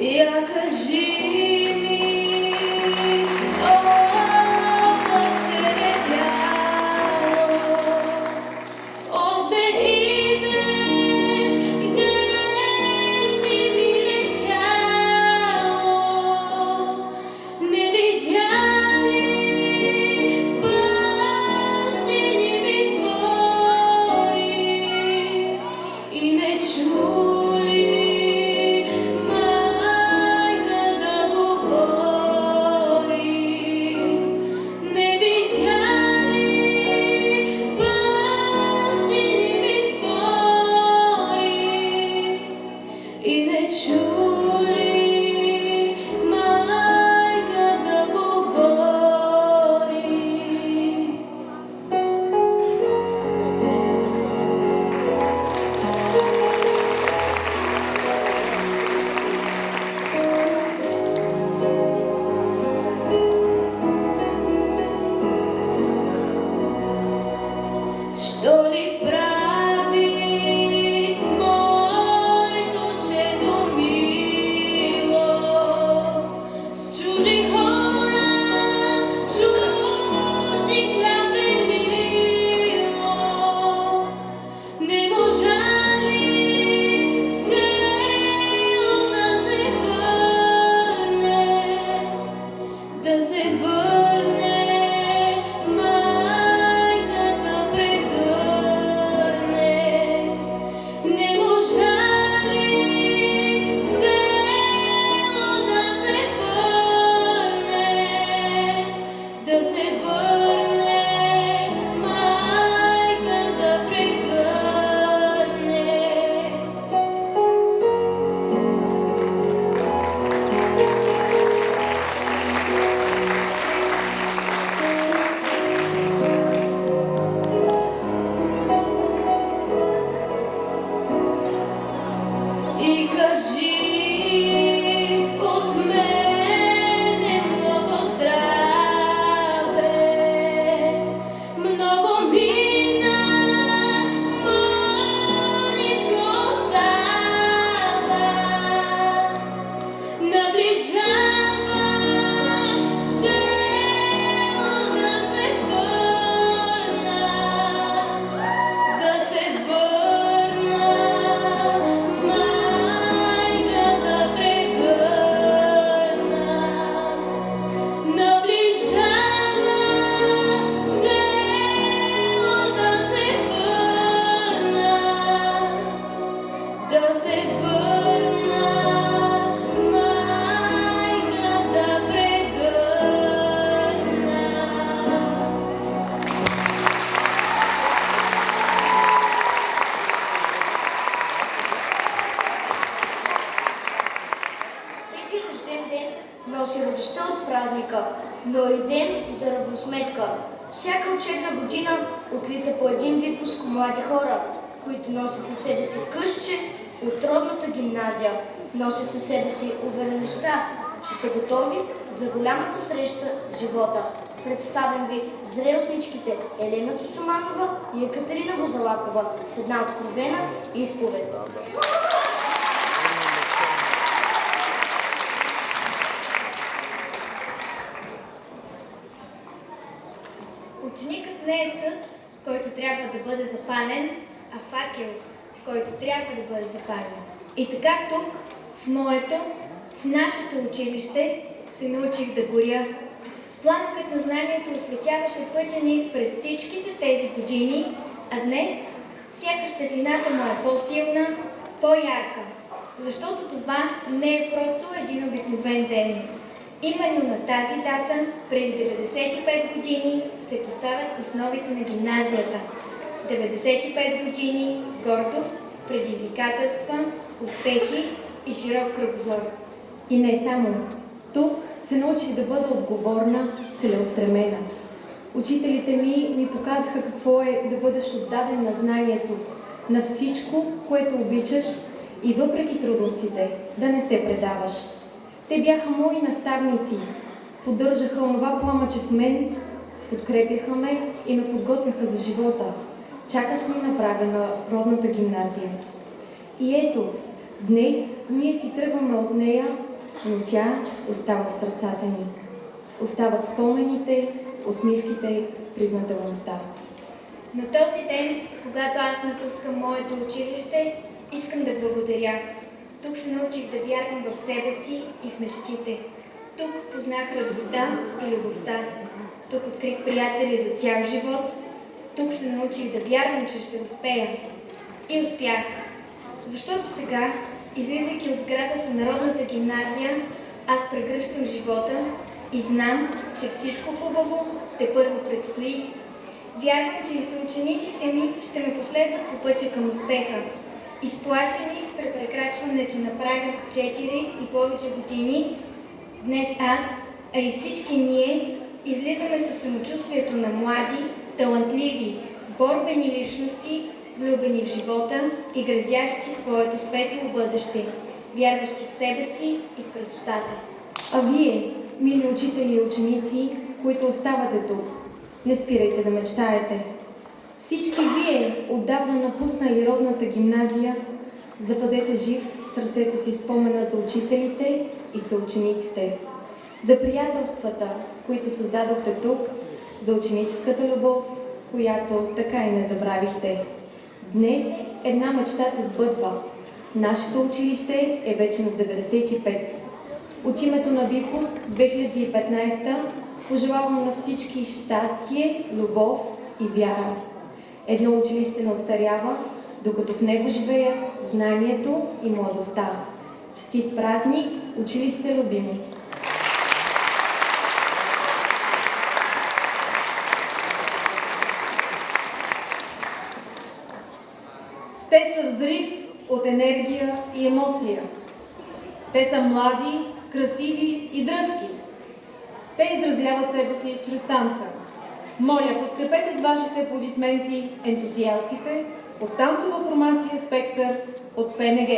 [SPEAKER 7] Я кажи ми, облаче бяло, отде идеш, къде си ми летяло, не видя ли бащини ви двори и не чули що ли прави моето чедо мило с чужи хора, чужи хляб делило? Не можа ли в село да се върне, да се върне? И кажи от мене много здраве, много мина, мъничко остава, наближава в село да се върна, да се върна. Да се върна, майка да прегърна.
[SPEAKER 2] Всеки рожден ден носи радостта от празника, но и ден за равносметка. Всяка учебна година отлита по един випуск млади хора, които носят със себе си късче от родната гимназия, носят със себе си увереността, че са готови за голямата среща с живота. Представям ви зрелостничките Елена Цуцуманова и Екатерина Бозалакова в една откровена изповед.
[SPEAKER 9] Ученикът не е съд, който трябва да бъде запален, а факел, който трябва да бъде запален. И така тук, в моето, в нашето училище, се научих да горя. Пламъкът на знанието осветяваше пътя ни през всичките тези години, а днес Сякаш светлината му е по-силна, по-ярка, защото това не е просто един обикновен ден. Именно на тази дата, преди 95 години, се поставят основите на гимназията. 95 години гордост, предизвикателства, успехи и широк кръгозор.
[SPEAKER 1] И не само. Тук се научих да бъда отговорна, целеустремена. Учителите ми показаха какво е да бъдеш отдаден на знанието, на всичко, което обичаш и въпреки трудностите да не се предаваш. Те бяха мои наставници, поддържаха онова пламъче в мен, подкрепяха ме и ме подготвяха за живота. Чакаш ни на прага на родната гимназия. И ето, днес ние си тръгваме от нея, но тя остава в сърцата ни. Остават спомените, усмивките, признателността.
[SPEAKER 9] На този ден, когато аз напускам моето училище, искам да благодаря. Тук се научих да вярвам в себе си и в мечтите. Тук познах радостта и любовта. Тук открих приятели за цял живот. Тук се научих да вярвам, че ще успея. И успях. Защото сега, излизайки от сградата на родната гимназия, аз прегръщам живота и знам, че всичко хубаво тепърва предстои. Вярвам, че и съучениците ми ще ме последват по пътя към успеха. Изплашени при прекрачването на прага 4 и повече години, днес аз, а и всички ние, излизаме със самочувствието на млади, талантливи, борбени личности, влюбени в живота и градящи своето светло бъдеще, вярващи в себе си и в красотата.
[SPEAKER 1] А вие, мили учители и ученици, които оставате тук, не спирайте да мечтаете. Всички вие, отдавна напуснали родната гимназия, запазете жив в сърцето си спомена за учителите и съучениците, за приятелствата, които създадохте тук, за ученическата любов, която така и не забравихте. Днес една мечта се сбъдва. Нашето училище е вече на 95. От името на Випуск 2015 пожелавам на всички щастие, любов и вяра. Едно училище не остарява, докато в него живеят знанието и младостта. Честит празник, училище любимо! Те са взрив от енергия и емоция. Те са млади, красиви и дръзки. Те изразяват себе си чрез танца. Моля, подкрепете с вашите аплодисменти ентусиастите от танцова формация Спектър от ПМГ.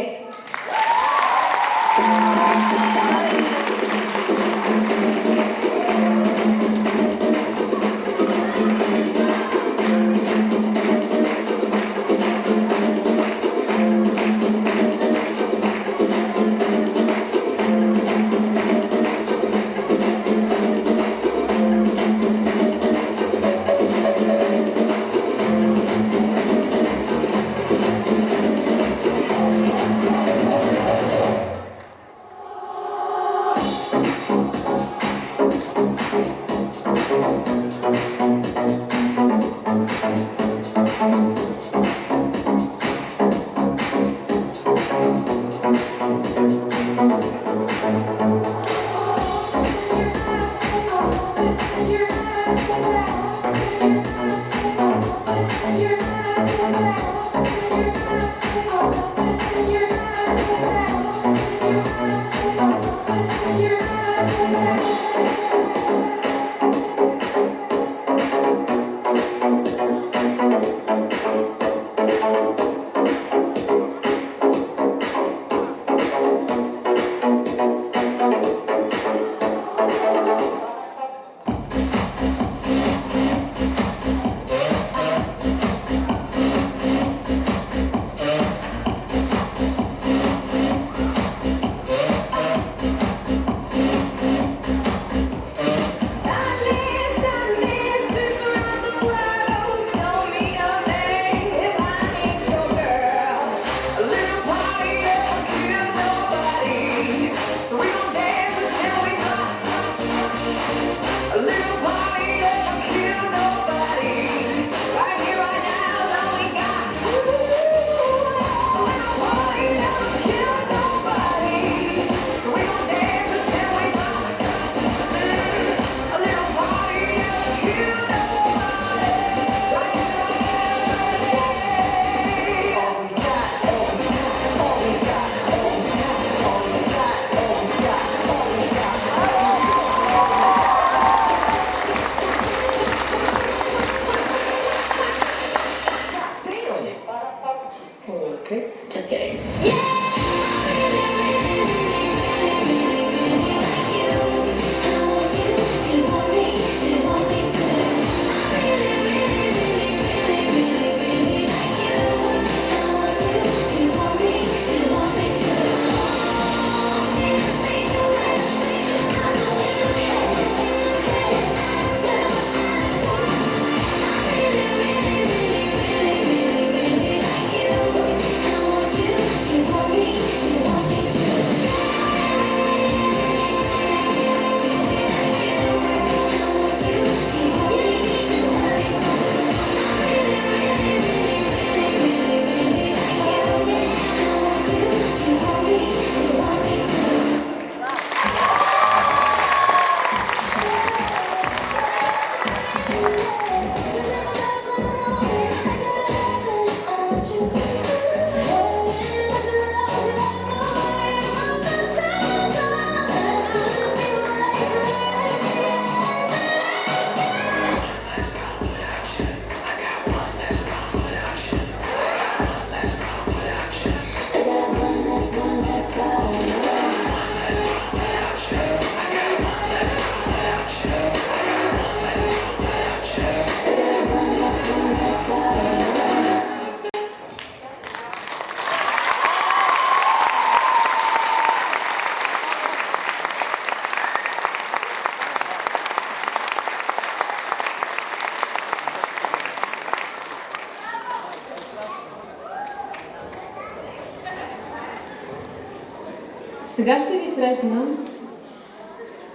[SPEAKER 1] Сега ще ви срещна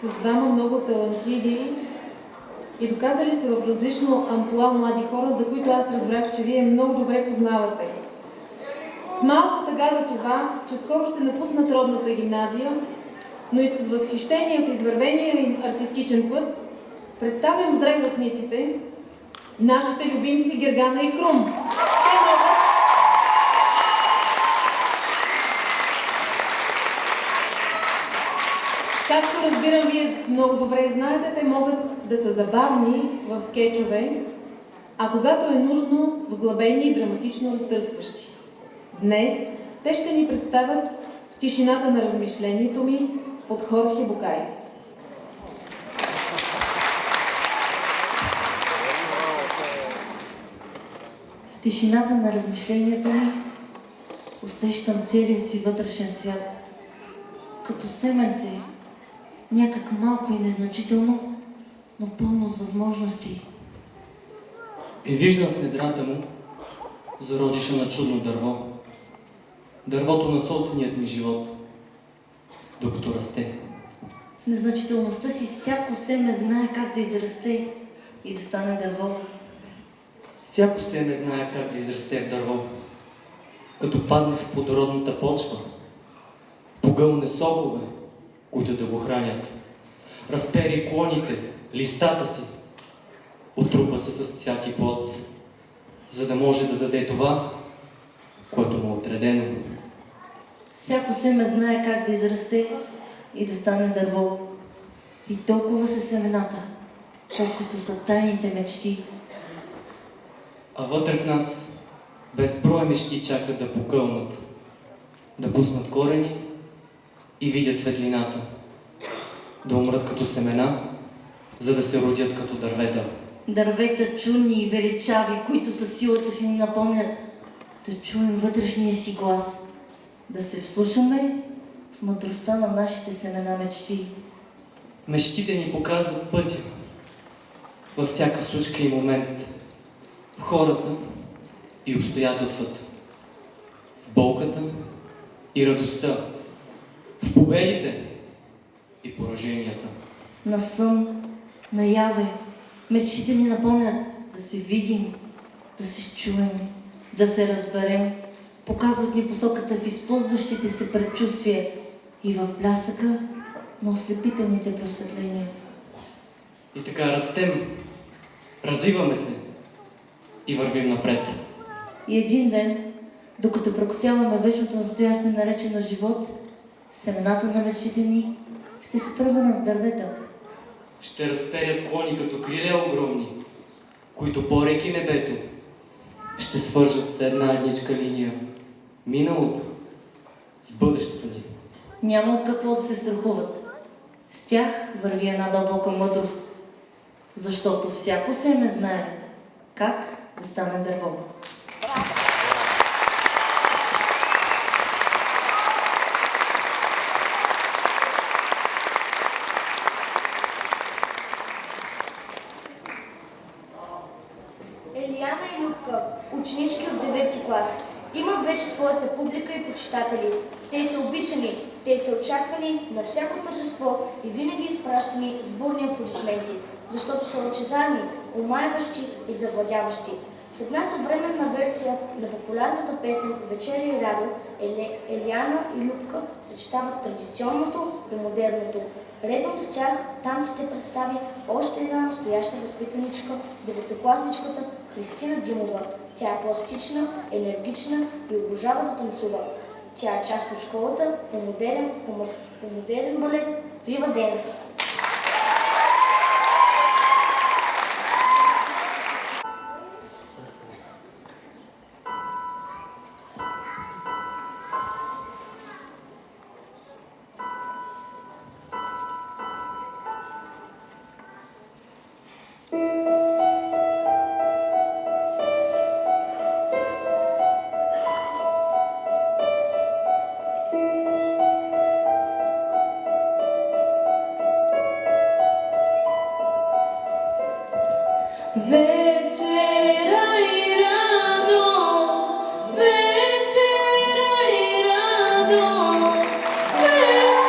[SPEAKER 1] с двама много талантливи и доказали се в различно амплуа млади хора, за които аз разбрах, че вие много добре познавате. С малко тъга за това, че скоро ще напуснат родната гимназия, но и с възхищение от извървения им артистичен път, представям зрелостниците, нашите любимци Гергана и Крум. Те могат както разбирам, вие много добре знаете, те могат да са забавни в скетчове, а когато е нужно, вглъбени и драматично разтърсващи. Днес те ще ни представят в тишината на размишлението ми от Хорхе Букай.
[SPEAKER 10] В тишината на размишлението ми усещам целия си вътрешен свят. Като семенце, някак малко и незначително, но пълно с възможности.
[SPEAKER 11] И виждам в недрата му зародиша на чудно дърво. Дървото на собственият ми живот, докато расте.
[SPEAKER 10] В незначителността си всяко семе знае как да израсте и да стане дърво.
[SPEAKER 11] Всяко семе знае как да израсте в дърво, като падне в плодородната почва, погълне сокове, които да го хранят, разпери клоните, листата си, отрупа се с цвят и плод, за да може да даде това, което му е отредено.
[SPEAKER 10] Всяко семе знае как да израсте и да стане дърво. И толкова са семената, колкото са тайните мечти.
[SPEAKER 11] А вътре в нас безброй мечти чакат да покълнат, да пуснат корени и видят светлината, да умрат като семена, за да се родят като дървета.
[SPEAKER 10] Дървета чудни и величави, които със силата си ни напомнят да чуем вътрешния си глас, да се вслушаме в мъдростта на нашите семена мечти.
[SPEAKER 11] Мечтите ни показват пътя във всяка случка и момент, в хората и обстоятелствата, в болката и радостта, в победите и пораженията.
[SPEAKER 10] На сън, наяве, мечтите ни напомнят да се видим, да се чуем, да се разберем, показват ни посоката в използващите се предчувствия и в блясъка на ослепителните просветления.
[SPEAKER 11] И така растем, развиваме се и вървим напред.
[SPEAKER 10] И един ден, докато прекосяваме вечното настояще наречено живот, семената на мечтите ни ще се превърнат в дървета.
[SPEAKER 11] Ще разперят клони като криле огромни, които по-реки небето ще свържат с една едничка линия миналото с бъдещето ни.
[SPEAKER 10] Няма от какво да се страхуват. С тях върви една дълбока мъдрост, защото всяко семе знае как да стане дърво.
[SPEAKER 2] Елиана и Любка, ученички от 9-ти клас, имат вече своята публика и почитатели. Те са обичани, те са очаквани на всяко тържество и винаги изпращани с бурни аплодисменти, защото са лъчезарни, омайващи и завладяващи. В една съвременна версия на популярната песен "Вечеря и Радо", Елиана и Любка съчетават традиционното и модерното. Редом с тях танците представи още една настояща възпитаничка, деветокласничката Христина Димова. Тя е пластична, енергична и обожава да танцува. Тя е част от школата по модерен балет Viva Dance.
[SPEAKER 7] Вечера и радо, вечера и радо, вечера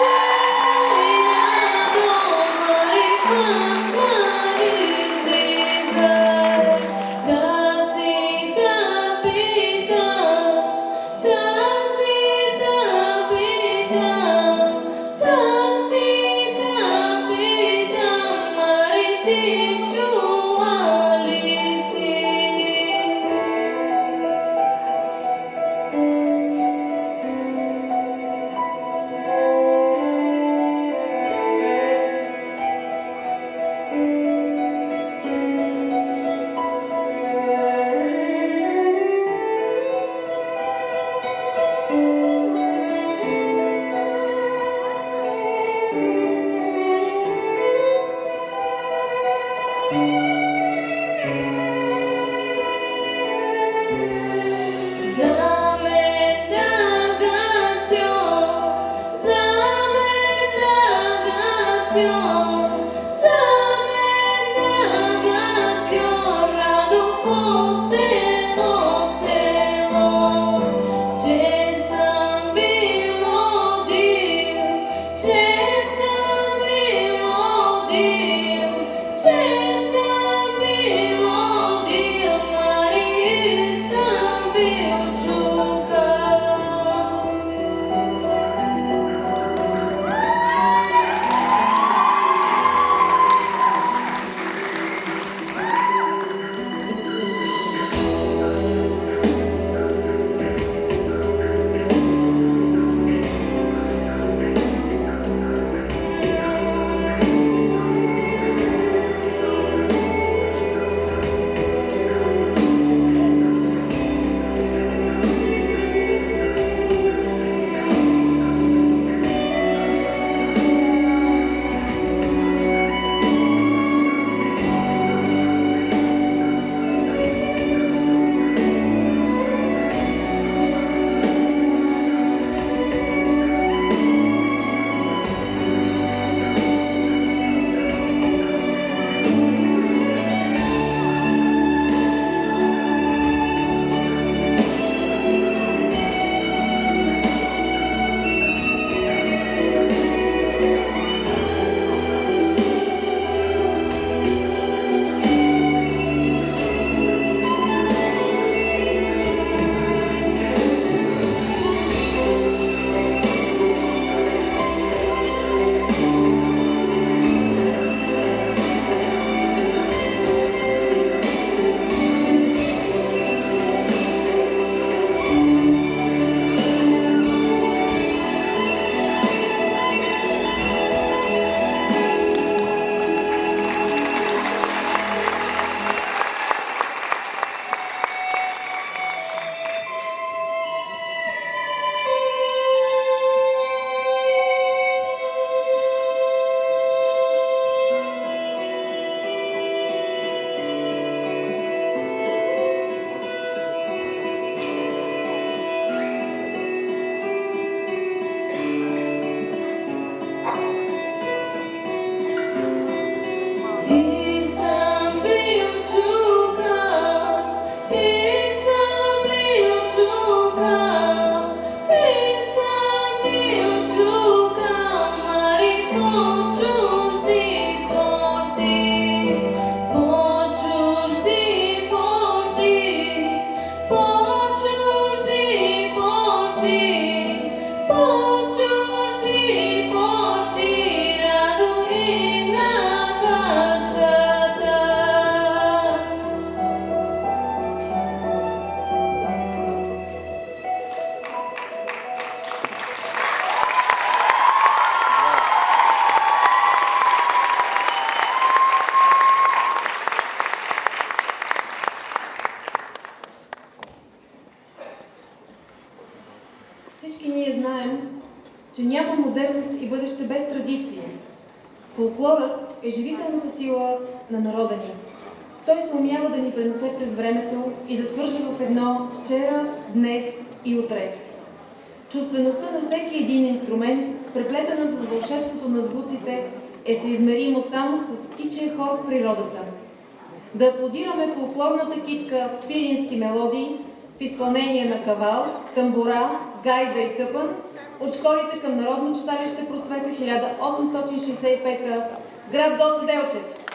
[SPEAKER 7] ти чула ли си?
[SPEAKER 1] Всички ние знаем, че няма модерност и бъдеще без традиция. Фолклорът е живителната сила на народа ни. Той се умява да ни пренесе през времето и да свърже в едно вчера, днес и утре. Чувствеността на всеки един инструмент, преплетена с вълшебството на звуците, е съизмеримо само с птичия хор в природата. Да аплодираме фолклорната китка «Пирински мелодии» в изпълнение на кавал, тамбура, гайда и тъпан от школите към Народно читалище Просвета 1865, град Гоце Делчев.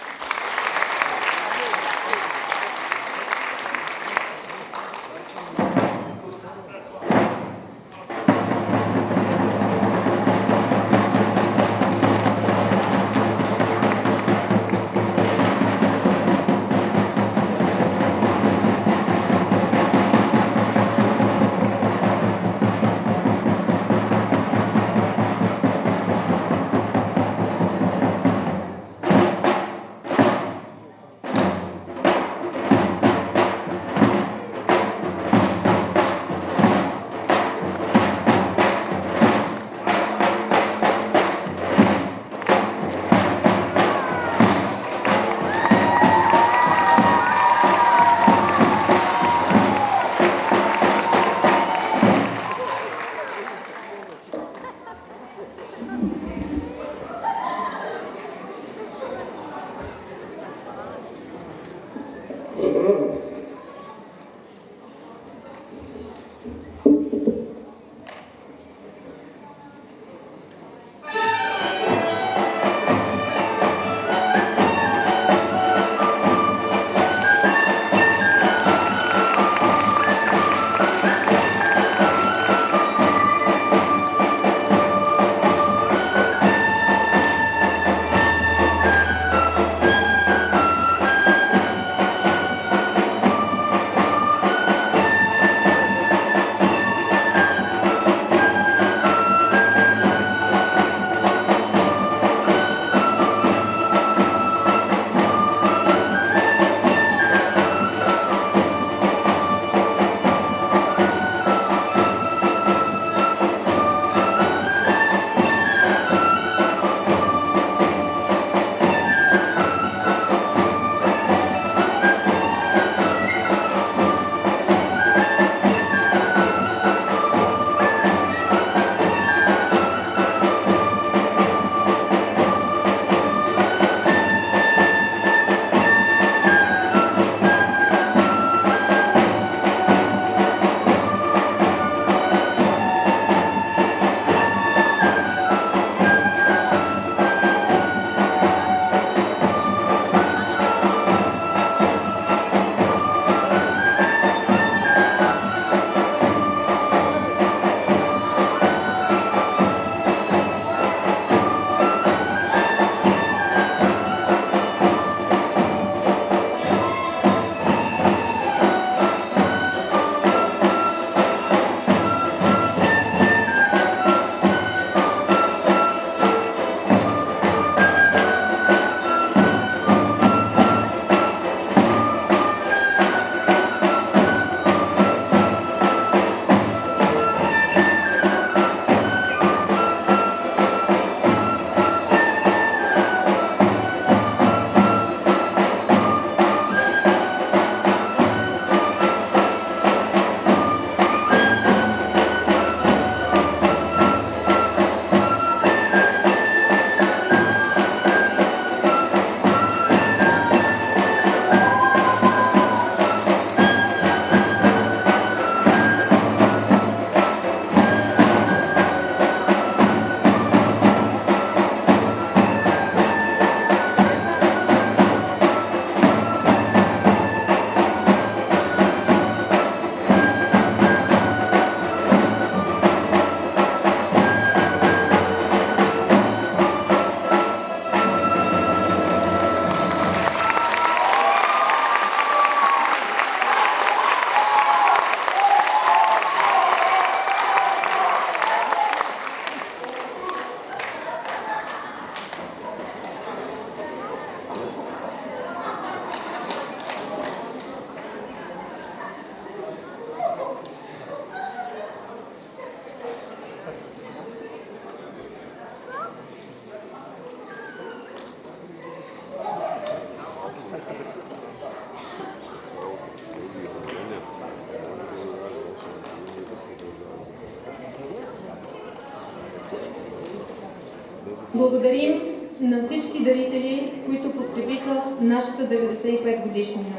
[SPEAKER 1] Благодарим на всички дарители, които подкрепиха нашата 95 годишнина.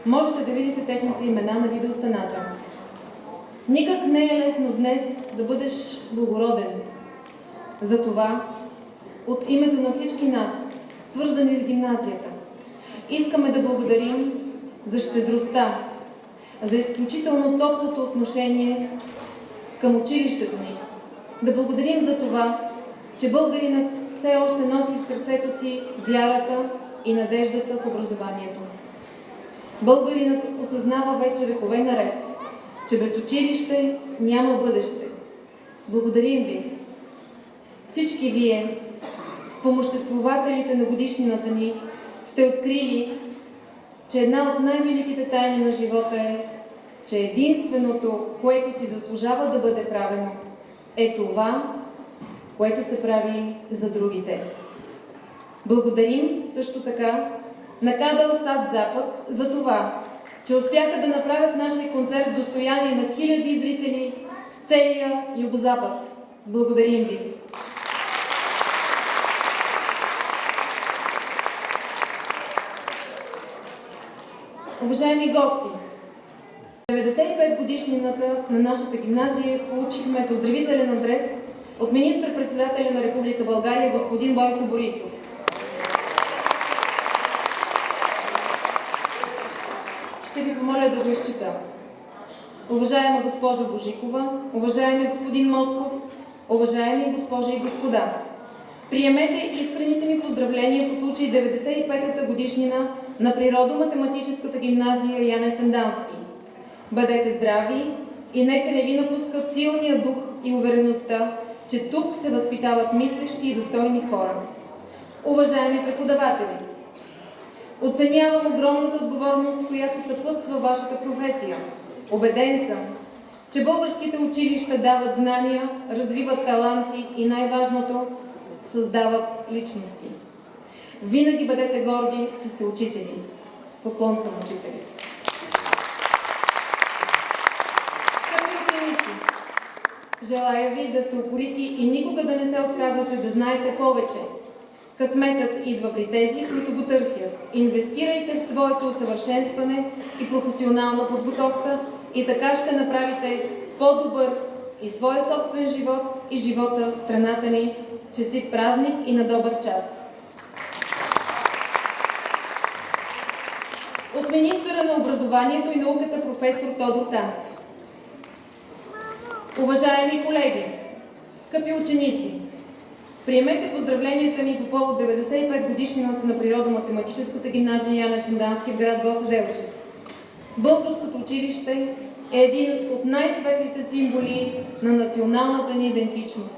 [SPEAKER 1] Можете да видите техните имена на видеостената. Никак не е лесно днес да бъдеш благороден. Затова, от името на всички нас, свързани с гимназията, искаме да благодарим за щедростта, за изключително топлото отношение към училището ни. Да благодарим за това, че българинът все още носи в сърцето си вярата и надеждата в образованието. Българинът осъзнава вече векове наред, че без училище няма бъдеще. Благодарим ви! Всички вие, спомоществователите на годишнината ни, сте открили, че една от най-великите тайни на живота е, че единственото, което си заслужава да бъде правено, е това, което се прави за другите. Благодарим също така на Кабел Сад Запад за това, че успяха да направят нашия концерт достояние на хиляди зрители в целия Югозапад. Благодарим ви! Уважаеми гости, 95 годишнината на нашата гимназия получихме поздравителен адрес от министър-председателя на Република България господин Бойко Борисов. Ще ви помоля да го изчита. Уважаема госпожа Божикова, уважаеми господин Москов, уважаеми госпожи и господа, приемете искрените ми поздравления по случай 95-та годишнина на Природо-математическата гимназия Яне Сандански. Бъдете здрави и нека не ви напускат силния дух и увереността, че тук се възпитават мислещи и достойни хора. Уважаеми преподаватели, оценявам огромната отговорност, която съпътства вашата професия. Убеден съм, че българските училища дават знания, развиват таланти и най-важното – създават личности. Винаги бъдете горди, че сте учители. Поклон към учителите. Скъпи ученици, желая ви да сте упорити и никога да не се отказвате да знаете повече. Късметът идва при тези, които го търсят. Инвестирайте в своето усъвършенстване и професионална подготовка и така ще направите по-добър и своя собствен живот и живота в страната ни. Честит празник и на добър час! От министъра на образованието и науката професор Тодор Танев. Уважаеми колеги, скъпи ученици, приемете поздравленията ми по повод 95 годишнината на Природо-математическата гимназия Яне Сандански в град Гоце Делчев. Българското училище е един от най-светлите символи на националната ни идентичност.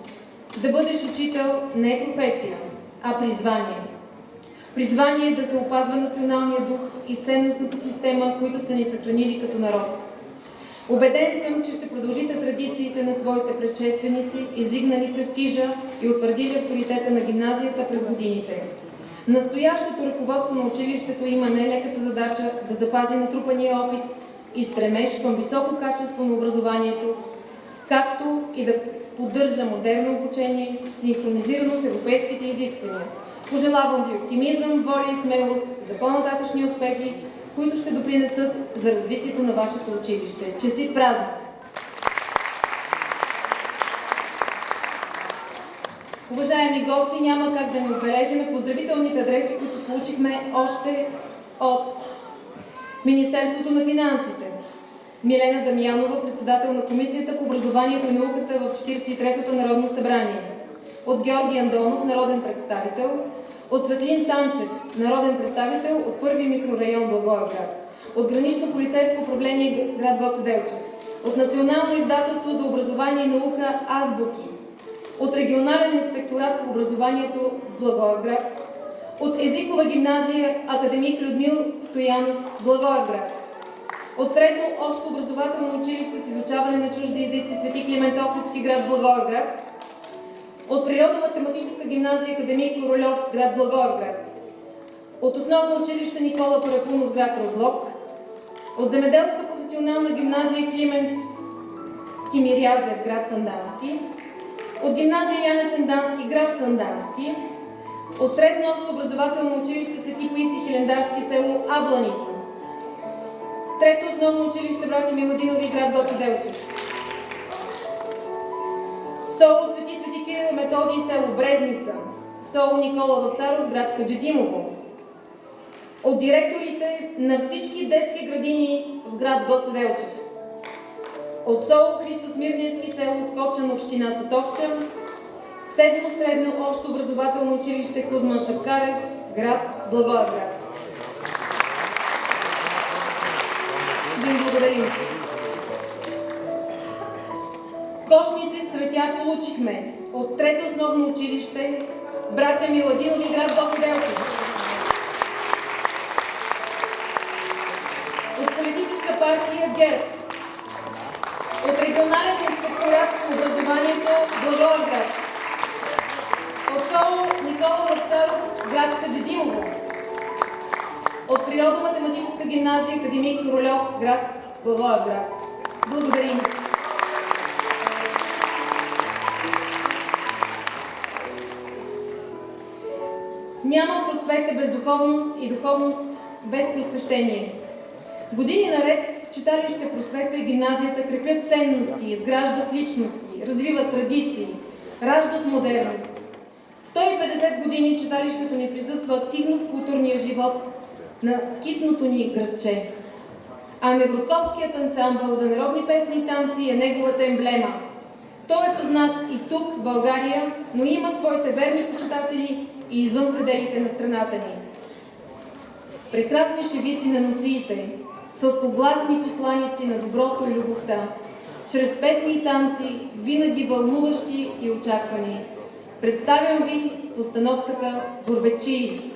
[SPEAKER 1] Да бъдеш учител не е професия, а призвание. Призвание е да се опазва националния дух и ценностната система, които сте ни съхранили като народ. Убеден съм, че ще продължите традициите на своите предшественици, издигнали престижа и утвърдили авторитета на гимназията през годините. Настоящото ръководство на училището има нелеката задача да запази натрупания опит и стремеж към високо качество на образованието, както и да поддържа модерно обучение, синхронизирано с европейските изисквания. Пожелавам ви оптимизъм, воля и смелост за по-нататъчни успехи, които ще допринесат за развитието на вашето училище. Честит празник! Уважаеми гости, няма как да не отбележим поздравителните адреси, които получихме още от Министерството на финансите. Милена Дамянова, председател на Комисията по образованието и науката в 43-то Народно събрание. От Георги Андонов, народен представител. От Светлин Танчев, народен представител от първи микрорайон Благоевград. От Гранично полицейско управление град Гоце Делчев. От Национално издателство за образование и наука Азбуки. От Регионален инспекторат по образованието в Благоевград. От Езикова гимназия Академик Людмил Стоянов Благоевград. От Средно общо образователно училище с изучаване на чужди езици Свети Климент Охридски град Благоевград. От Природо-математическа гимназия Академик Королев град Благоевград. От Основно училище Никола Парапунов град Разлог. От Земеделска професионална гимназия Климент Тимирязев град Сандански. от гимназия Яне Сандански, град Сандански, от средно общо образователно училище Свети Паисий Хилендарски, село Абланица, трето основно училище Братя Миладинови, град Гоце Делчев, СОУ Свети Кирил и Методий, село Брезница, СОУ Никола Вапцаров, град Хаджидимово, от директорите на всички детски градини в град Гоце Делчев, от СОУ Христо Смирненски, село Кочан, община Сатовча, седмо средно общо образователно училище Кузман Шапкарев, град Благоевград. Да им благодарим. Кошници с цветя получихме от трето основно училище Братя Миладинови, град Гоце Делчев. От политическа партия ГЕРБ. От регионален инспекторат по образованието Благоевград. От СОУ Никола Вапцаров, град Хаджидимово. От Природо-математическа гимназия Академик Королев, град Благоевград. Благодарим! Няма просвета без духовност и духовност без просвещение. Години наред читалище Просвета и гимназията крепят ценности, изграждат личности, развиват традиции, раждат модерност. 150 години читалището ни присъства активно в културния живот на китното ни градче. А Невроковският ансамбъл за народни песни и танци е неговата емблема. Той е познат и тук, в България, но има своите верни почитатели и извън пределите на страната ни. Прекрасни шевици на носиите, сладкогласни посланици на доброто и любовта, чрез песни и танци, винаги вълнуващи и очаквани. Представям ви постановката Горбечии.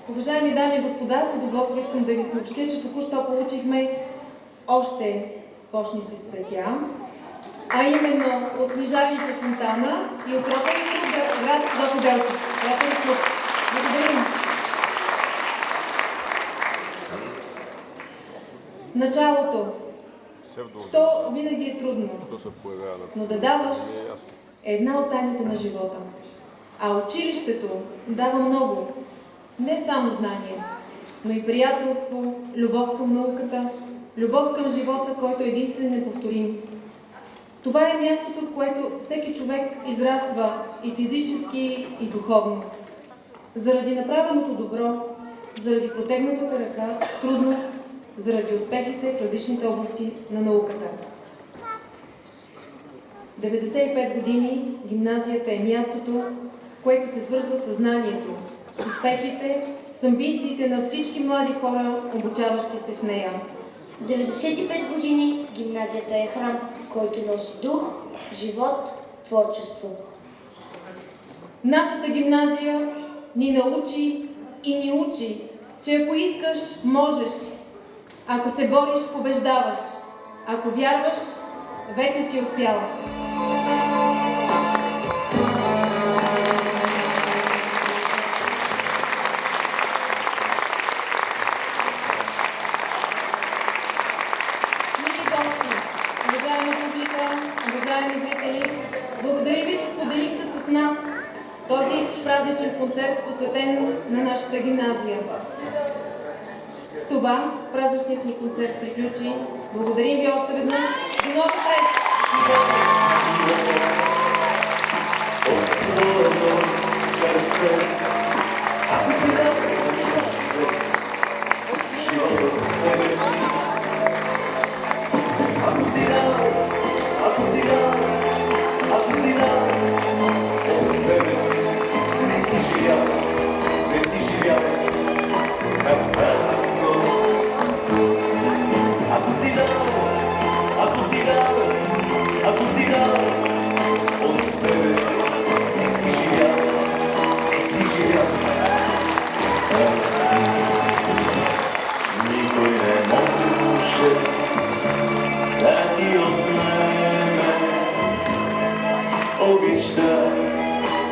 [SPEAKER 1] Уважаеми дами и господа, с удоволствие искам да ви съобщя, че току-що получихме още кошници с цветя, а именно от книжарница Фонтана и от Ротари клуб град Гоце Делчев. Ротари клуб. Благодарим! Началото. То винаги е трудно, но да даваш е една от тайните на живота. А училището дава много. Не само знание, но и приятелство, любов към науката, любов към живота, който е единствен и неповторим. Това е мястото, в което всеки човек израства и физически, и духовно. Заради направеното добро, заради протегнатата ръка, трудност, заради успехите в различните области на науката. 95 години гимназията е мястото, което се свързва с знанието, с успехите, с амбициите на всички млади хора, обучаващи се в нея.
[SPEAKER 2] 95 години гимназията е храм, който носи дух, живот, творчество.
[SPEAKER 1] Нашата гимназия ни научи и ни учи, че ако искаш, можеш. Ако се бориш, побеждаваш. Ако вярваш, вече си успяла. Уважаема публика, уважаеми зрители, благодаря ви, че споделихте с нас този празничен концерт, посветен на нашата гимназия. С това празничният ни концерт приключи. Благодарим ви още веднъж. До нова среща!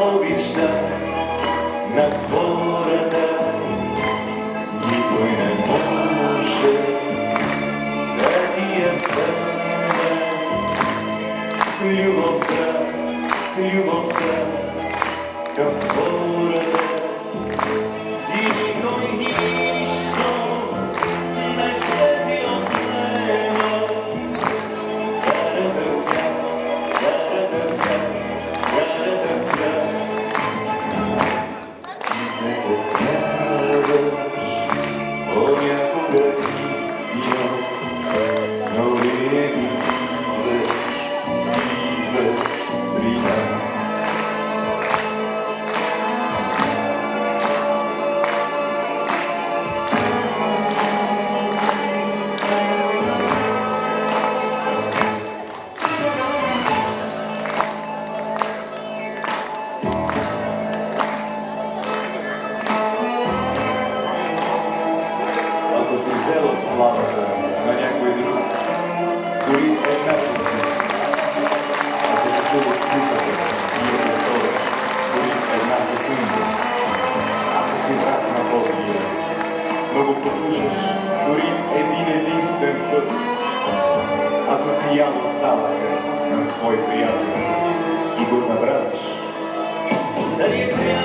[SPEAKER 12] Обичта на хората, никой не може да ти я вземе. Любовта към хората и никой нищо не ще ти отнема. Понякога истина, но винаги идваш при нас. Ако си взел от славата на някой друг, дори една частица. Ако се чува кликата и я преториш, дори една секунда. Ако си брат на Богия, но го послушаш дори един единствен път. Ако си ял от салата на свой приятел и го забравиш, дали е приятел,